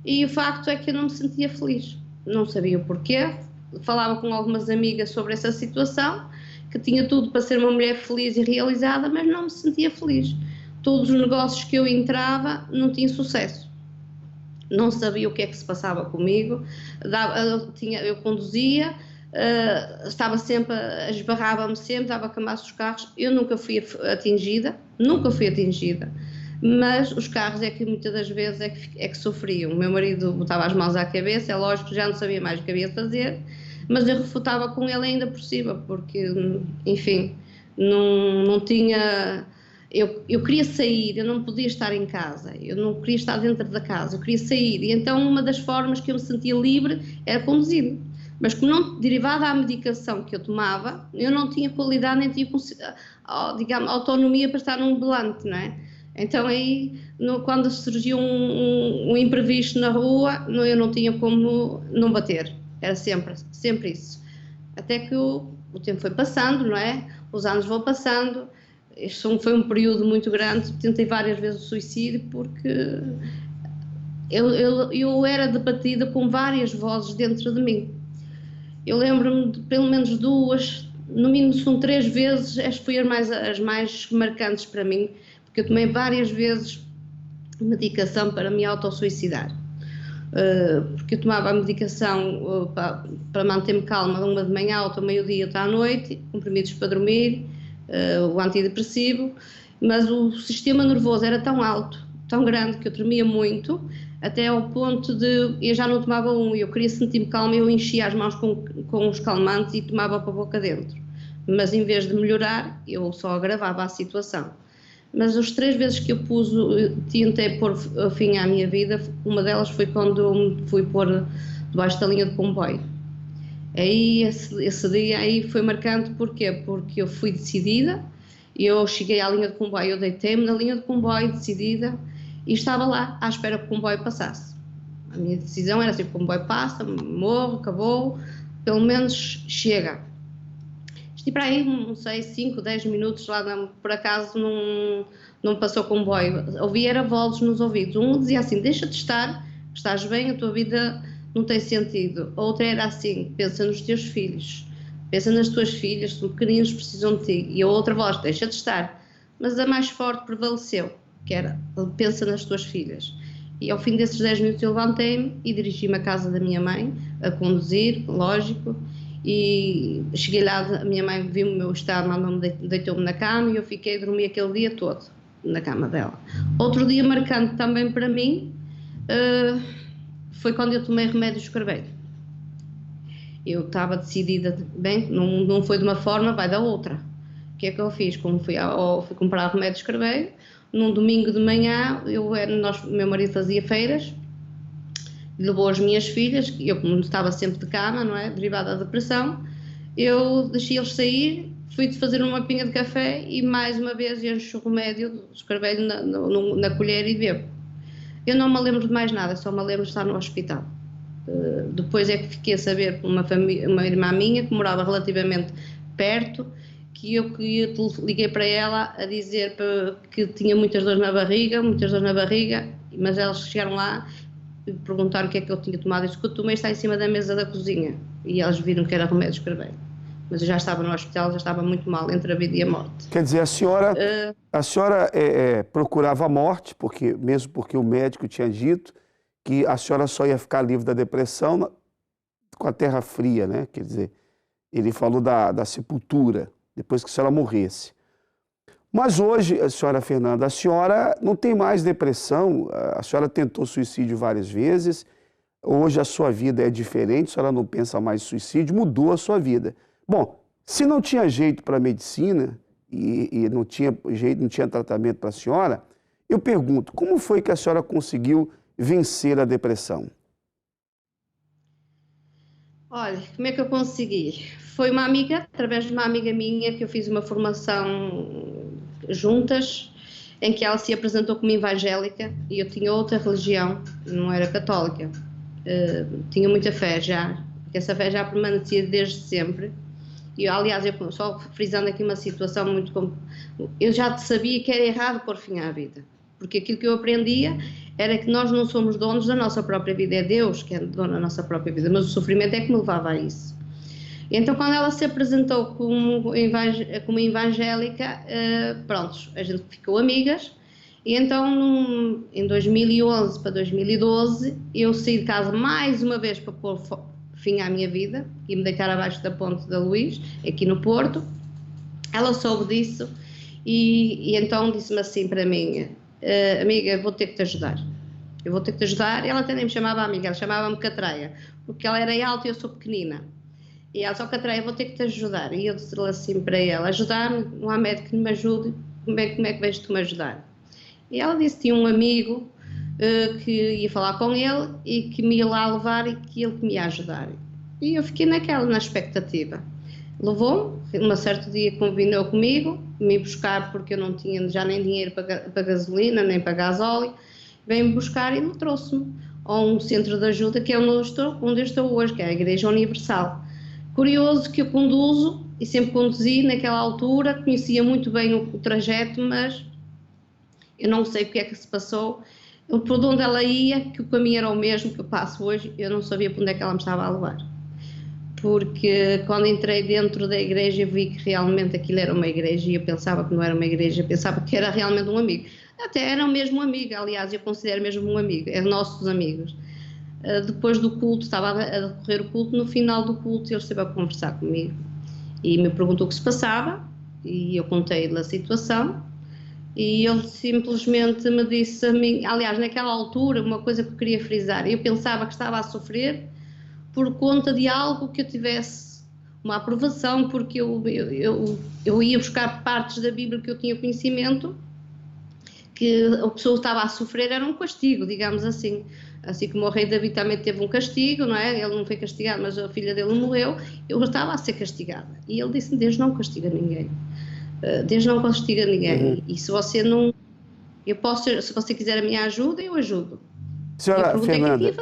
E o facto é que eu não me sentia feliz, não sabia o porquê. Falava com algumas amigas sobre essa situação, que tinha tudo para ser uma mulher feliz e realizada, mas não me sentia feliz. Todos os negócios que eu entrava não tinha sucesso, não sabia o que é que se passava comigo. Eu conduzia, estava sempre, esbarrava-me sempre, dava camaço dos carros. Eu nunca fui atingida, mas os carros é que muitas das vezes é que sofriam. O meu marido botava as mãos à cabeça, é lógico que já não sabia mais o que havia de fazer, mas eu refutava com ele ainda por cima, porque, enfim, não tinha... Eu queria sair, eu não podia estar em casa, eu não queria estar dentro da casa, eu queria sair, e então uma das formas que eu me sentia livre era conduzindo. Mas como não derivada à medicação que eu tomava, eu não tinha qualidade, nem tinha, digamos, autonomia para estar num volante, não é? Então aí, quando surgiu um imprevisto na rua, eu não tinha como não bater, era sempre isso. Até que o tempo foi passando, não é? Os anos vão passando. Isto foi um período muito grande, tentei várias vezes o suicídio, porque eu era debatida com várias vozes dentro de mim. Eu lembro-me de pelo menos 2, no mínimo são 3 vezes, estas foram as mais marcantes para mim, porque eu tomei várias vezes medicação para me autossuicidar. Porque eu tomava a medicação para manter-me calma, uma de manhã, outra ao meio-dia, outra à noite, comprimidos para dormir, o antidepressivo, mas o sistema nervoso era tão alto, tão grande, que eu tremia muito, até ao ponto de eu já não tomava eu queria sentir-me calma, eu enchia as mãos com os calmantes e tomava para a boca dentro, mas em vez de melhorar, eu só agravava a situação. Mas as 3 vezes que eu tentei pôr fim à minha vida, uma delas foi quando eu me fui pôr debaixo da linha de comboio. Aí esse dia aí foi marcante. Porquê? Porque eu fui decidida, eu cheguei à linha de comboio, eu deitei-me na linha de comboio decidida e estava lá à espera que o comboio passasse. A minha decisão era assim: o comboio passa, morro, acabou, pelo menos chega. E para aí, não sei, 5, 10 minutos lá, por acaso não passou comboio. Ouvia era vozes nos ouvidos. Um dizia assim: deixa de estar, estás bem, a tua vida não tem sentido. Outra era assim: pensa nos teus filhos, pensa nas tuas filhas, são pequeninos, precisam de ti. E a outra voz: deixa de estar. Mas a mais forte prevaleceu, que era: pensa nas tuas filhas. E ao fim desses 10 minutos eu levantei-me e dirigi-me à casa da minha mãe, a conduzir, lógico. E cheguei lá, a minha mãe viu o meu estado, deitou-me na cama e eu fiquei a dormir aquele dia todo. na cama dela. Outro dia marcante também para mim foi quando eu tomei remédio escarbeiro. Eu estava decidida, bem, não foi de uma forma, vai da outra. O que é que eu fiz? Como fui comprar remédio escarbeiro, num domingo de manhã, meu marido fazia feiras, levou as minhas filhas, eu como estava sempre de cama, não é, derivada da depressão, eu deixei-eles sair, fui fazer uma pinga de café e mais uma vez encho o remédio do escarbeiro na colher e bebo. Eu não me lembro de mais nada, só me lembro de estar no hospital. Depois é que fiquei a saber por uma irmã minha que morava relativamente perto, que eu liguei para ela a dizer que tinha muitas dores na barriga, mas elas chegaram lá e perguntaram o que é que eu tinha tomado. Eu disse que eu tomei, está em cima da mesa da cozinha, e elas viram que era remédio escarbeiro. Mas eu já estava no hospital, já estava muito mal, entre a vida e a morte. Quer dizer, a senhora procurava a morte, mesmo porque o médico tinha dito que a senhora só ia ficar livre da depressão com a terra fria, né? Quer dizer, ele falou da sepultura, depois que a senhora morresse. Mas hoje, a senhora Fernanda, a senhora não tem mais depressão, a senhora tentou suicídio várias vezes, hoje a sua vida é diferente, a senhora não pensa mais em suicídio, mudou a sua vida. Bom, se não tinha jeito para a medicina e não tinha jeito, não tinha tratamento para a senhora, eu pergunto, como foi que a senhora conseguiu vencer a depressão? Olha, como é que eu consegui? Foi uma amiga, através de uma amiga minha, que eu fiz uma formação juntas, em que ela se apresentou como evangélica e eu tinha outra religião, não era católica. Tinha muita fé já, porque essa fé já permanecia desde sempre. E, aliás, eu só frisando aqui uma situação eu já sabia que era errado pôr fim à vida, porque aquilo que eu aprendia era que nós não somos donos da nossa própria vida, é Deus que é dono da nossa própria vida, mas o sofrimento é que me levava a isso. E então, quando ela se apresentou como evangélica, pronto, a gente ficou amigas, e então, em 2011 para 2012, eu saí de casa mais uma vez para pôr fim à minha vida e me deitar abaixo da ponte da Luís, aqui no Porto. Ela soube disso e então disse-me assim para mim, amiga, vou ter que te ajudar. Eu vou ter que te ajudar. Ela até nem me chamava amiga, ela chamava-me Catreia, porque ela era alta e eu sou pequenina. E ela só, Catreia, vou ter que te ajudar. E eu disse assim para ela, ajudar-me, não há médico que me ajude, como é que vais tu me ajudar? E ela disse que tinha um amigo que ia falar com ele e que me ia lá levar e que ele me ia ajudar. E eu fiquei na expectativa. Levou-me, um certo dia combinou comigo, me buscar porque eu não tinha já nem dinheiro para gasolina, nem para gasóleo, veio-me buscar e me trouxe-me a um centro de ajuda que é onde eu estou hoje, que é a Igreja Universal. Curioso que eu conduzo e sempre conduzi naquela altura, conhecia muito bem o trajeto, mas eu não sei o que é que se passou. Por onde ela ia, que o caminho era o mesmo que eu passo hoje, eu não sabia para onde é que ela me estava a levar. Porque quando entrei dentro da igreja eu vi que realmente aquilo era uma igreja e eu pensava que não era uma igreja, pensava que era realmente um amigo. Até era mesmo um amigo, aliás, eu considero mesmo um amigo, é nossos amigos. Depois do culto, estava a decorrer o culto, no final do culto ele esteve a conversar comigo e me perguntou o que se passava e eu contei-lhe a situação. E ele simplesmente me disse a mim, aliás, naquela altura, uma coisa que eu queria frisar, eu pensava que estava a sofrer por conta de algo que eu tivesse uma aprovação, porque eu ia buscar partes da Bíblia que eu tinha conhecimento, que a pessoa estava a sofrer era um castigo, digamos assim. Assim como o rei Davi também teve um castigo, não é? Ele não foi castigado, mas a filha dele morreu, eu estava a ser castigada. E ele disse, Deus não castiga ninguém. Deus não castiga ninguém. E se você não... se você quiser a minha ajuda, eu ajudo. Senhora Fernanda,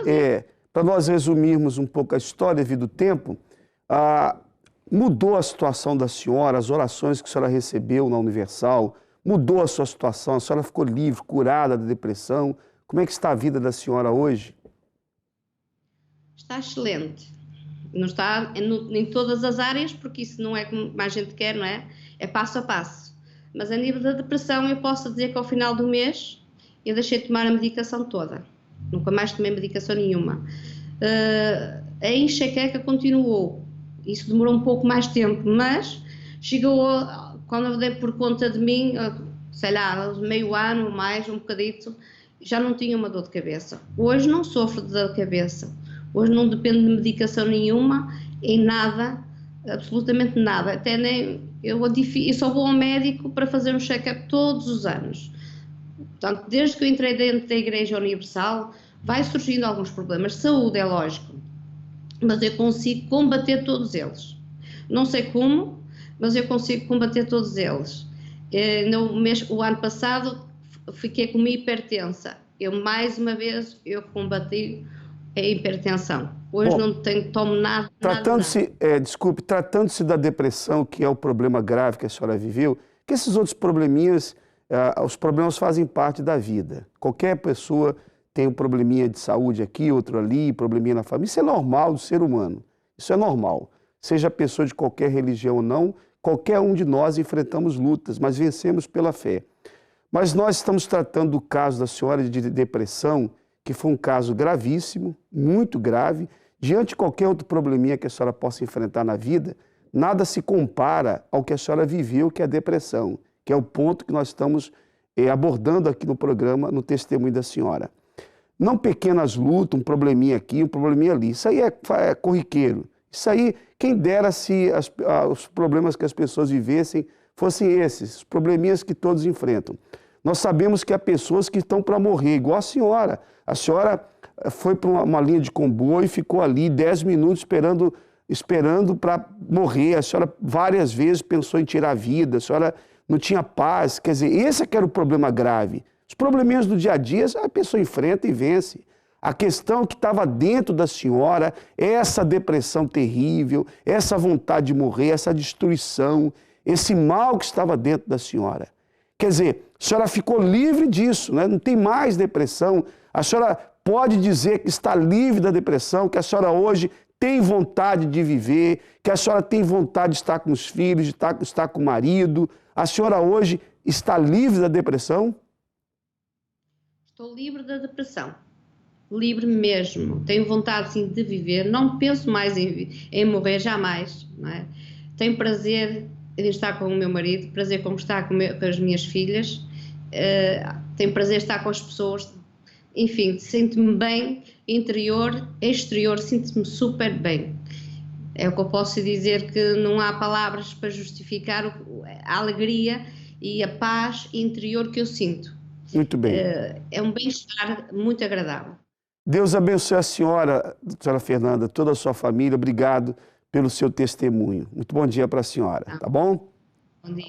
para nós resumirmos um pouco a história devido ao tempo, mudou a situação da senhora, as orações que a senhora recebeu na Universal, mudou a sua situação, a senhora ficou livre, curada da depressão. Como é que está a vida da senhora hoje? Está excelente. Não está em todas as áreas, porque isso não é como a gente quer, não é? É passo a passo. Mas a nível da depressão, eu posso dizer que ao final do mês eu deixei de tomar a medicação toda. Nunca mais tomei medicação nenhuma. A enxaqueca continuou. Isso demorou um pouco mais tempo, mas chegou, quando eu dei por conta de mim, sei lá, meio ano, mais, um bocadito, já não tinha uma dor de cabeça. Hoje não sofro de dor de cabeça. Hoje não dependo de medicação nenhuma, em nada, absolutamente nada. Até nem, eu só vou ao médico para fazer um check-up todos os anos. Portanto, desde que eu entrei dentro da Igreja Universal, vai surgindo alguns problemas de saúde, é lógico, mas eu consigo combater todos eles. Não sei como, mas eu consigo combater todos eles. O ano passado fiquei com uma hipertensa. Mais uma vez, eu combati a hipertensão. Hoje não tomo nada. Tratando-se da depressão, que é o problema grave que a senhora viveu, que esses outros probleminhas, os problemas fazem parte da vida. Qualquer pessoa tem um probleminha de saúde aqui, outro ali, probleminha na família. Isso é normal do ser humano. Isso é normal. Seja pessoa de qualquer religião ou não, qualquer um de nós enfrentamos lutas, mas vencemos pela fé. Mas nós estamos tratando do caso da senhora de depressão, que foi um caso gravíssimo, muito grave. Diante de qualquer outro probleminha que a senhora possa enfrentar na vida, nada se compara ao que a senhora viveu, que é a depressão, que é o ponto que nós estamos abordando aqui no programa, no testemunho da senhora. Não pequenas lutas, um probleminha aqui, um probleminha ali. Isso aí é corriqueiro. Isso aí, quem dera se os problemas que as pessoas vivessem fossem esses, os probleminhas que todos enfrentam. Nós sabemos que há pessoas que estão para morrer, igual a senhora. A senhora foi para uma linha de comboio e ficou ali 10 minutos esperando para morrer. A senhora várias vezes pensou em tirar a vida, a senhora não tinha paz. Quer dizer, esse é que era o problema grave. Os probleminhas do dia a dia, a pessoa enfrenta e vence. A questão que estava dentro da senhora, essa depressão terrível, essa vontade de morrer, essa destruição, esse mal que estava dentro da senhora. Quer dizer, a senhora ficou livre disso, né? Não tem mais depressão. A senhora pode dizer que está livre da depressão, que a senhora hoje tem vontade de viver, que a senhora tem vontade de estar com os filhos, de estar com o marido. A senhora hoje está livre da depressão? Estou livre da depressão. Livre mesmo. Tenho vontade, sim, de viver. Não penso mais em morrer, jamais. Não é? Tenho prazer em estar com o meu marido, prazer em estar com as minhas filhas. Tenho prazer em estar com as pessoas. Enfim, sinto-me bem, interior, exterior, sinto-me super bem. É o que eu posso dizer, que não há palavras para justificar a alegria e a paz interior que eu sinto. Muito bem. É um bem-estar muito agradável. Deus abençoe a senhora, doutora Fernanda, toda a sua família. Obrigado pelo seu testemunho. Muito bom dia para a senhora, tá bom? Bom dia.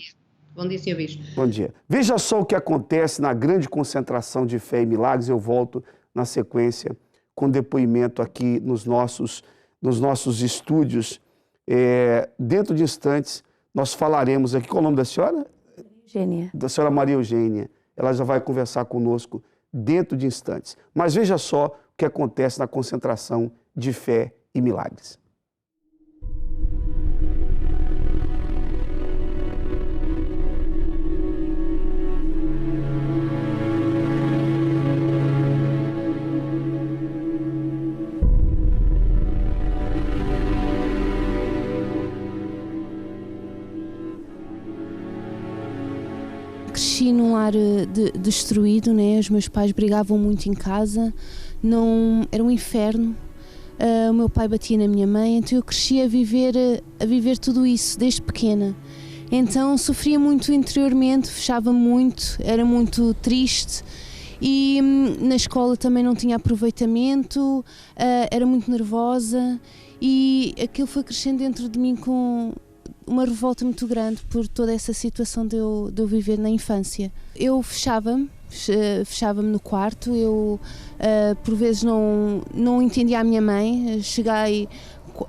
Bom dia, senhor bispo. Bom dia. Veja só o que acontece na grande concentração de fé e milagres. Eu volto na sequência com depoimento aqui nos nossos estúdios. Dentro de instantes, nós falaremos aqui. Qual é o nome da senhora? Eugênia. Da senhora Maria Eugênia. Ela já vai conversar conosco dentro de instantes. Mas veja só o que acontece na concentração de fé e milagres. Cresci num lar destruído, né? Os meus pais brigavam muito em casa, era um inferno. O meu pai batia na minha mãe, então eu cresci a viver tudo isso desde pequena. Então sofria muito interiormente, fechava muito, era muito triste e na escola também não tinha aproveitamento, era muito nervosa e aquilo foi crescendo dentro de mim com uma revolta muito grande por toda essa situação de eu viver na infância. Eu fechava-me no quarto, eu por vezes não entendia a minha mãe, cheguei a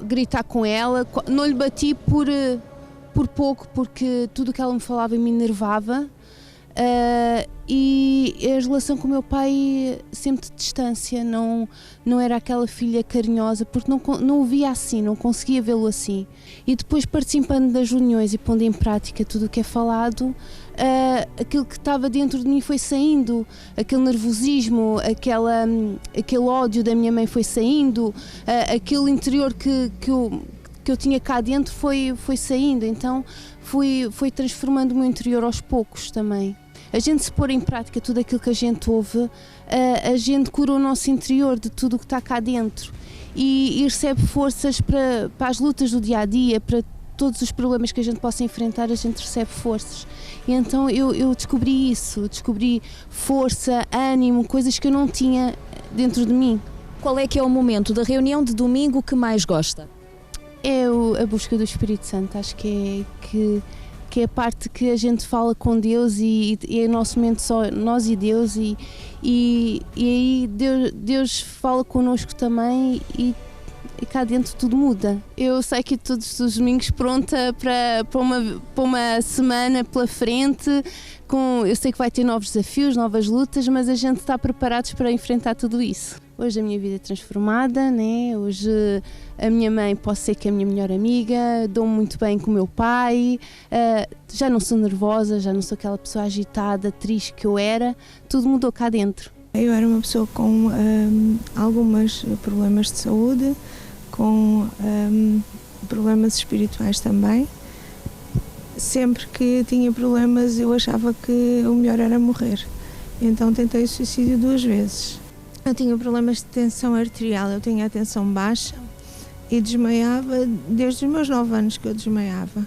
gritar com ela, não lhe bati por pouco, porque tudo o que ela me falava me enervava. E a relação com o meu pai sempre de distância, não era aquela filha carinhosa, porque não o via assim, não conseguia vê-lo assim. E depois, participando das reuniões e pondo em prática tudo o que é falado, aquilo que estava dentro de mim foi saindo, aquele nervosismo, aquele ódio da minha mãe foi saindo, aquele interior que eu tinha cá dentro foi saindo, então foi transformando o meu interior aos poucos também. a gente se pôr em prática tudo aquilo que a gente ouve, a gente cura o nosso interior de tudo o que está cá dentro e recebe forças para as lutas do dia-a-dia, para todos os problemas que a gente possa enfrentar, a gente recebe forças. E então eu descobri isso, descobri força, ânimo, coisas que eu não tinha dentro de mim. Qual é que é o momento da reunião de domingo que mais gosta? É a busca do Espírito Santo, acho que é a parte que a gente fala com Deus e é o nosso momento só nós e Deus e aí Deus fala connosco também e cá dentro tudo muda. Eu sei que todos os domingos pronta para uma semana pela frente, eu sei que vai ter novos desafios, novas lutas, mas a gente está preparados para enfrentar tudo isso. Hoje a minha vida é transformada, né? Hoje a minha mãe posso ser que é a minha melhor amiga, dou-me muito bem com o meu pai, já não sou nervosa, já não sou aquela pessoa agitada, triste que eu era, tudo mudou cá dentro. Eu era uma pessoa com alguns problemas de saúde, com problemas espirituais também. Sempre que tinha problemas eu achava que o melhor era morrer, então tentei o suicídio 2 vezes. Eu tinha problemas de tensão arterial, eu tinha a tensão baixa e desmaiava desde os meus 9 anos que eu desmaiava.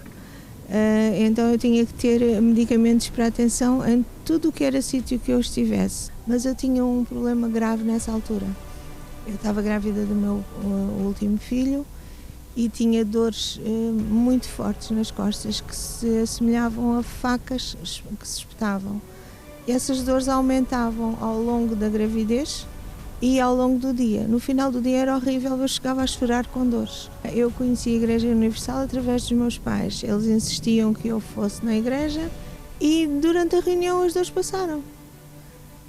Então eu tinha que ter medicamentos para a tensão em tudo o que era sítio que eu estivesse. Mas eu tinha um problema grave nessa altura. Eu estava grávida do meu último filho e tinha dores muito fortes nas costas que se assemelhavam a facas que se espetavam. E essas dores aumentavam ao longo da gravidez e ao longo do dia. No final do dia era horrível, eu chegava a chorar com dores. Eu conheci a Igreja Universal através dos meus pais. Eles insistiam que eu fosse na igreja e durante a reunião as dores passaram.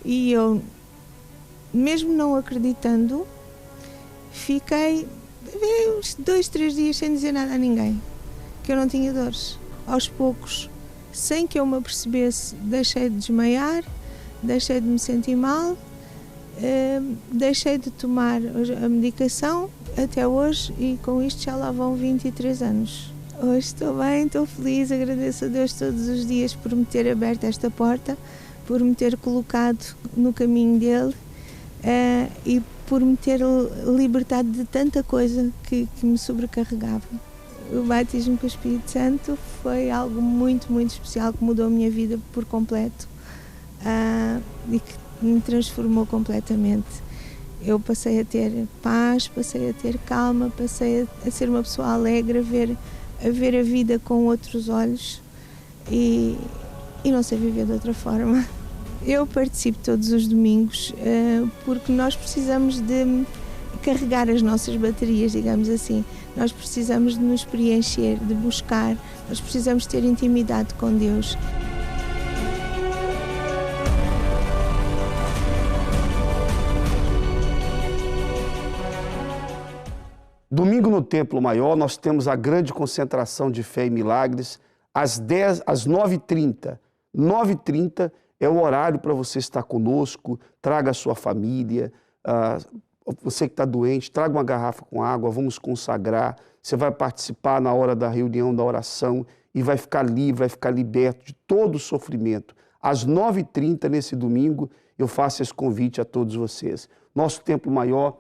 E eu, mesmo não acreditando, fiquei 2, 3 dias sem dizer nada a ninguém, que eu não tinha dores. Aos poucos, sem que eu me apercebesse, deixei de desmaiar, deixei de me sentir mal, deixei de tomar a medicação até hoje e com isto já lá vão 23 anos. Hoje estou bem, estou feliz, agradeço a Deus todos os dias por me ter aberto esta porta, por me ter colocado no caminho dele e por me ter libertado de tanta coisa que me sobrecarregava. O batismo com o Espírito Santo foi algo muito, muito especial que mudou a minha vida por completo e que me transformou completamente. Eu passei a ter paz, passei a ter calma, passei a ser uma pessoa alegre, a ver a vida com outros olhos e não sei viver de outra forma. Eu participo todos os domingos porque nós precisamos de carregar as nossas baterias, digamos assim. Nós precisamos de nos preencher, de buscar, nós precisamos ter intimidade com Deus. Domingo no Templo Maior, nós temos a grande concentração de fé e milagres às 9h30. 9h30 é o horário para você estar conosco, traga a sua família, você que está doente, traga uma garrafa com água, vamos consagrar, você vai participar na hora da reunião, da oração e vai ficar livre, vai ficar liberto de todo o sofrimento. Às 9h30 nesse domingo, eu faço esse convite a todos vocês. Nosso Templo Maior,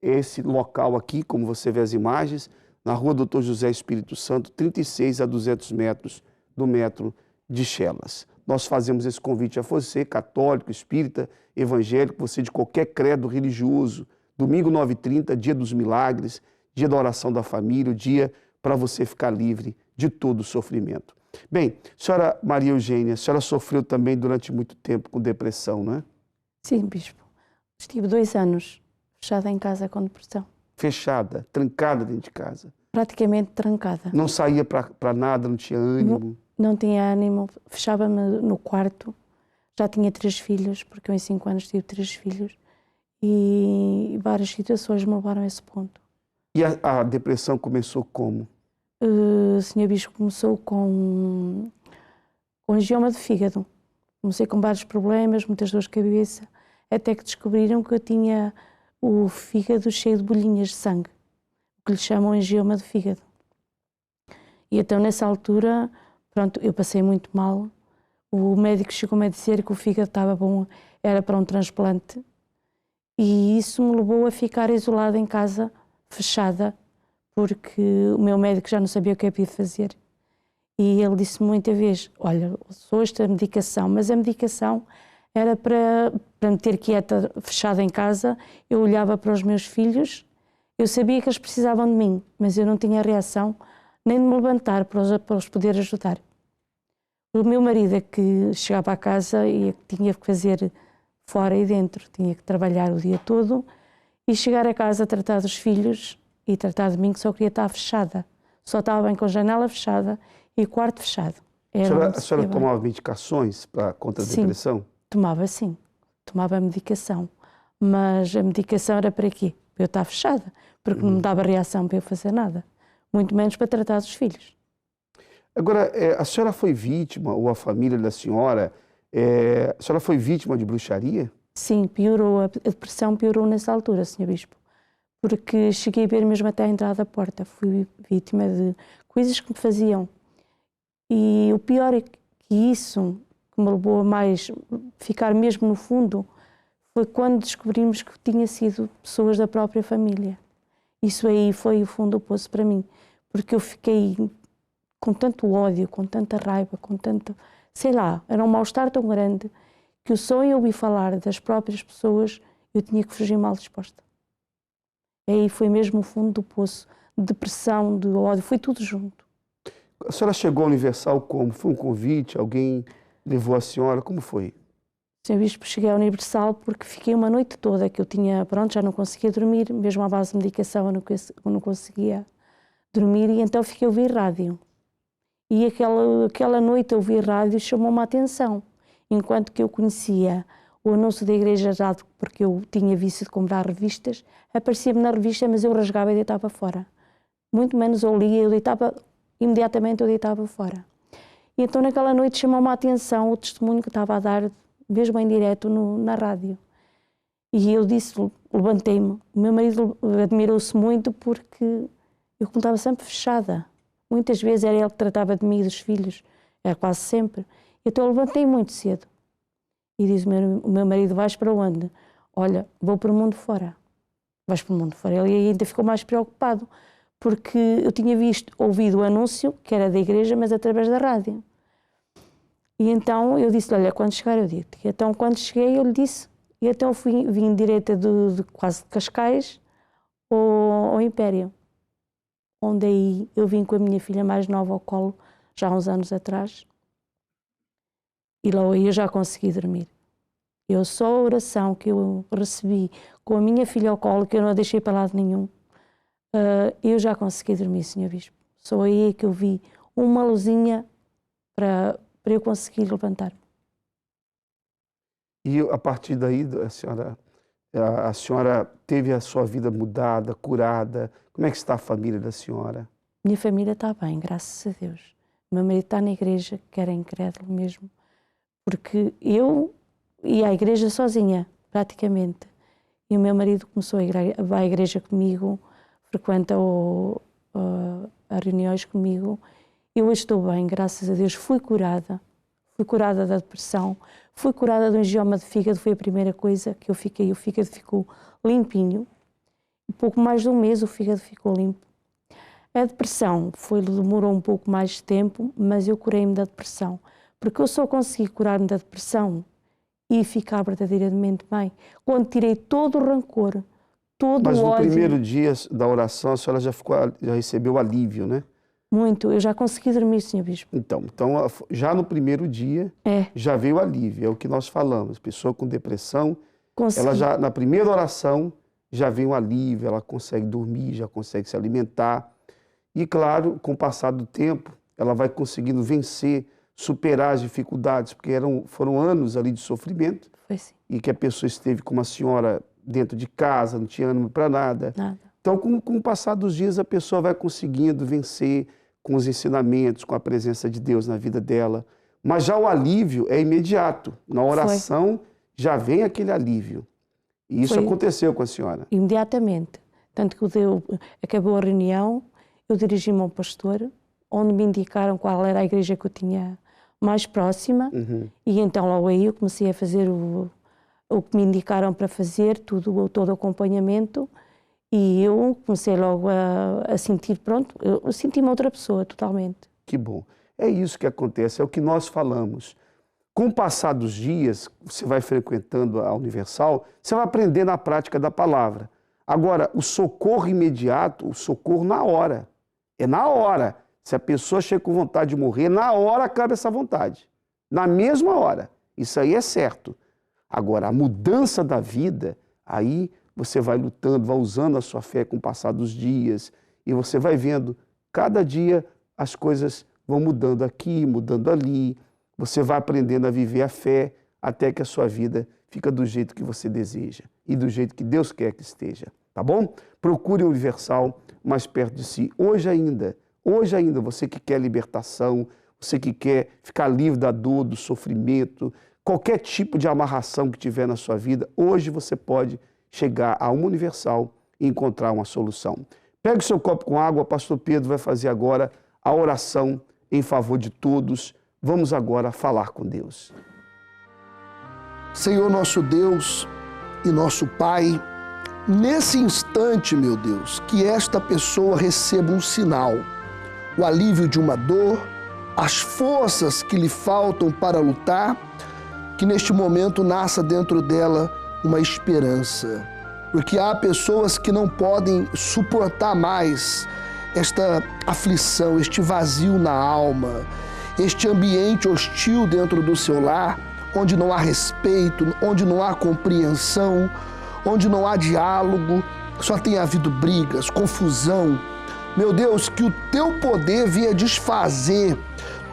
esse local aqui, como você vê as imagens, na rua Dr. José Espírito Santo, 36 a 200 metros do metro de Chelas. Nós fazemos esse convite a você, católico, espírita, evangélico, você de qualquer credo religioso. Domingo 9h30, dia dos milagres, dia da oração da família, o dia para você ficar livre de todo o sofrimento. Bem, senhora Maria Eugênia, a senhora sofreu também durante muito tempo com depressão, não é? Sim, bispo. Estive 2 anos fechada em casa com depressão. Fechada, trancada dentro de casa? Praticamente trancada. Não saía para nada, não tinha ânimo? Não tinha ânimo, fechava-me no quarto. Já tinha 3 filhos, porque eu em 5 anos tive 3 filhos. E várias situações me levaram a esse ponto. E a depressão começou como? Senhor Bispo, começou com angioma de fígado. Comecei com vários problemas, muitas dores de cabeça, até que descobriram que eu tinha o fígado cheio de bolhinhas de sangue, o que lhe chamam angioma de fígado. E então, nessa altura, pronto, eu passei muito mal. O médico chegou-me a dizer que o fígado estava bom, era para um transplante. E isso me levou a ficar isolada em casa, fechada, porque o meu médico já não sabia o que havia de fazer. E ele disse-me muita vez, olha, sou esta medicação, mas a medicação era para me ter quieta, fechada em casa. Eu olhava para os meus filhos, eu sabia que eles precisavam de mim, mas eu não tinha reação nem de me levantar para os poder ajudar. O meu marido é que chegava à casa e tinha que fazer fora e dentro, tinha que trabalhar o dia todo e chegar a casa a tratar dos filhos e tratar de mim, que só queria estar fechada. Só estava bem com a janela fechada e o quarto fechado. A senhora tomava medicações contra a depressão? Sim, tomava sim. Tomava medicação. Mas a medicação era para quê? Para eu estar fechada, porque não me dava reação para eu fazer nada. Muito menos para tratar dos filhos. Agora, a senhora foi vítima, ou a família da senhora, a senhora foi vítima de bruxaria? Sim, piorou, a depressão piorou nessa altura, Sr. Bispo. Porque cheguei a ver mesmo até a entrada da porta. Fui vítima de coisas que me faziam. E o pior é que isso, que me levou a mais ficar mesmo no fundo, foi quando descobrimos que tinha sido pessoas da própria família. Isso aí foi o fundo do poço para mim. Porque eu fiquei com tanto ódio, com tanta raiva, com tanto... Sei lá, era um mal-estar tão grande que eu só em ouvir falar das próprias pessoas eu tinha que fugir mal disposta. Aí foi mesmo o fundo do poço, de depressão, de ódio, foi tudo junto. A senhora chegou ao Universal como? Foi um convite? Alguém levou a senhora? Como foi? Sr. Bispo, cheguei ao Universal porque fiquei uma noite toda que eu tinha, pronto, já não conseguia dormir, mesmo à base de medicação eu não conseguia dormir e então fiquei a ouvir rádio. E aquela noite a ouvir rádio chamou-me a atenção, enquanto que eu conhecia o anúncio da igreja já porque eu tinha vício de comprar revistas, aparecia-me na revista, mas eu rasgava e deitava fora. Muito menos eu lia, imediatamente eu deitava fora. E então naquela noite chamou-me a atenção o testemunho que estava a dar, mesmo em direto na rádio. E eu disse, levantei-me. O meu marido admirou-se muito porque eu estava sempre fechada. Muitas vezes era ele que tratava de mim e dos filhos, era quase sempre. Então eu levantei muito cedo. E diz o meu marido, vais para onde? Olha, vou para o mundo fora. Vais para o mundo fora. Ele ainda ficou mais preocupado, porque eu tinha ouvido o anúncio, que era da igreja, mas através da rádio. E então eu disse, olha, quando chegar eu digo. E então quando cheguei eu lhe disse, e então vim direita de quase de Cascais ao Império. Onde aí eu vim com a minha filha mais nova ao colo, já há uns anos atrás, e logo aí eu já consegui dormir. Eu só a oração que eu recebi com a minha filha ao colo, que eu não a deixei para lado nenhum, eu já consegui dormir, Sr. Bispo. Só aí que eu vi uma luzinha para eu conseguir levantar. E a partir daí, a senhora teve a sua vida mudada, curada? Como é que está a família da senhora? Minha família está bem, graças a Deus. Meu marido está na igreja, que era incrédulo mesmo, porque eu ia à igreja sozinha, praticamente. E o meu marido começou a ir à igreja comigo, frequenta as reuniões comigo. Eu estou bem, graças a Deus. Fui curada da depressão, fui curada de um angioma de fígado, foi a primeira coisa que eu fiquei. O fígado ficou limpinho. Pouco mais de um mês o fígado ficou limpo. A depressão demorou um pouco mais de tempo, mas eu curei-me da depressão. Porque eu só consegui curar-me da depressão e ficar verdadeiramente bem quando tirei todo o rancor, todo o ódio. Mas no primeiro dia da oração a senhora já recebeu alívio, né? Muito, eu já consegui dormir, Sr. Bispo. Então já no primeiro dia já veio alívio, é o que nós falamos. Pessoa com depressão, ela já na primeira oração já vem um alívio, ela consegue dormir, já consegue se alimentar. E, claro, com o passar do tempo, ela vai conseguindo vencer, superar as dificuldades, porque foram anos ali de sofrimento. Foi sim. E que a pessoa esteve como a senhora dentro de casa, não tinha ânimo para nada. Então, com o passar dos dias, a pessoa vai conseguindo vencer com os ensinamentos, com a presença de Deus na vida dela. Mas já o alívio é imediato. Na oração já vem aquele alívio. E isso aconteceu com a senhora? Imediatamente. Tanto que acabou a reunião, eu dirigi-me ao pastor, onde me indicaram qual era a igreja que eu tinha mais próxima, e então logo aí eu comecei a fazer o que me indicaram para fazer, todo o acompanhamento, e eu comecei logo a sentir, pronto, eu senti-me outra pessoa totalmente. Que bom. É isso que acontece, é o que nós falamos. Com o passar dos dias, você vai frequentando a Universal, você vai aprender na prática da palavra. Agora, o socorro imediato, o socorro na hora. É na hora. Se a pessoa chega com vontade de morrer, na hora acaba essa vontade. Na mesma hora. Isso aí é certo. Agora, a mudança da vida, aí você vai lutando, vai usando a sua fé com o passar dos dias e você vai vendo, cada dia as coisas vão mudando aqui, mudando ali. Você vai aprendendo a viver a fé até que a sua vida fica do jeito que você deseja e do jeito que Deus quer que esteja, tá bom? Procure o Universal mais perto de si. Hoje ainda, você que quer libertação, você que quer ficar livre da dor, do sofrimento, qualquer tipo de amarração que tiver na sua vida, hoje você pode chegar a uma Universal e encontrar uma solução. Pegue o seu copo com água, pastor Pedro vai fazer agora a oração em favor de todos. Vamos agora falar com Deus. Senhor nosso Deus e nosso Pai, nesse instante, meu Deus, que esta pessoa receba um sinal, o alívio de uma dor, as forças que lhe faltam para lutar, que neste momento nasça dentro dela uma esperança. Porque há pessoas que não podem suportar mais esta aflição, este vazio na alma, este ambiente hostil dentro do seu lar, onde não há respeito, onde não há compreensão, onde não há diálogo, só tem havido brigas, confusão. Meu Deus, que o teu poder venha desfazer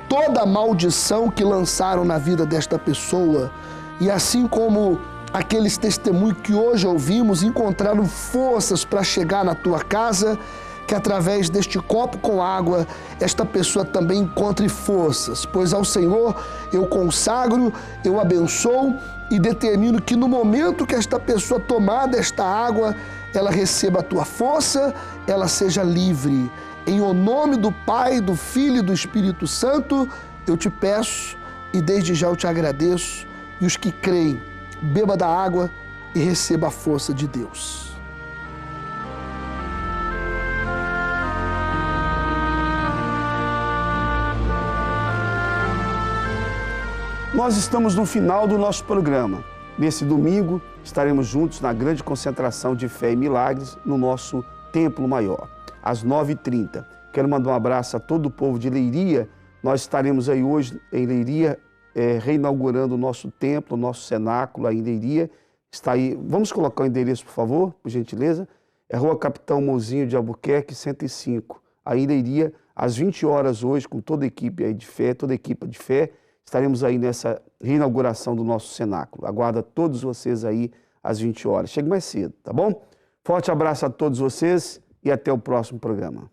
toda a maldição que lançaram na vida desta pessoa. E assim como aqueles testemunhos que hoje ouvimos encontraram forças para chegar na tua casa, que através deste copo com água, esta pessoa também encontre forças, pois ao Senhor eu consagro, eu abençoo e determino que no momento que esta pessoa tomar desta água, ela receba a tua força, ela seja livre. Em o nome do Pai, do Filho e do Espírito Santo, eu te peço e desde já eu te agradeço. E os que creem, beba da água e receba a força de Deus. Nós estamos no final do nosso programa. Nesse domingo, estaremos juntos na grande concentração de fé e milagres no nosso Templo Maior, às 9h30. Quero mandar um abraço a todo o povo de Leiria. Nós estaremos aí hoje em Leiria, reinaugurando o nosso templo, o nosso cenáculo aí em Leiria. Está aí, vamos colocar o endereço, por favor, por gentileza. É Rua Capitão Mozinho de Albuquerque, 105. Aí em Leiria, às 20 horas hoje, com toda a equipe aí de fé, toda a equipe de fé. Estaremos aí nessa reinauguração do nosso cenáculo. Aguardo todos vocês aí às 20 horas. Chegue mais cedo, tá bom? Forte abraço a todos vocês e até o próximo programa.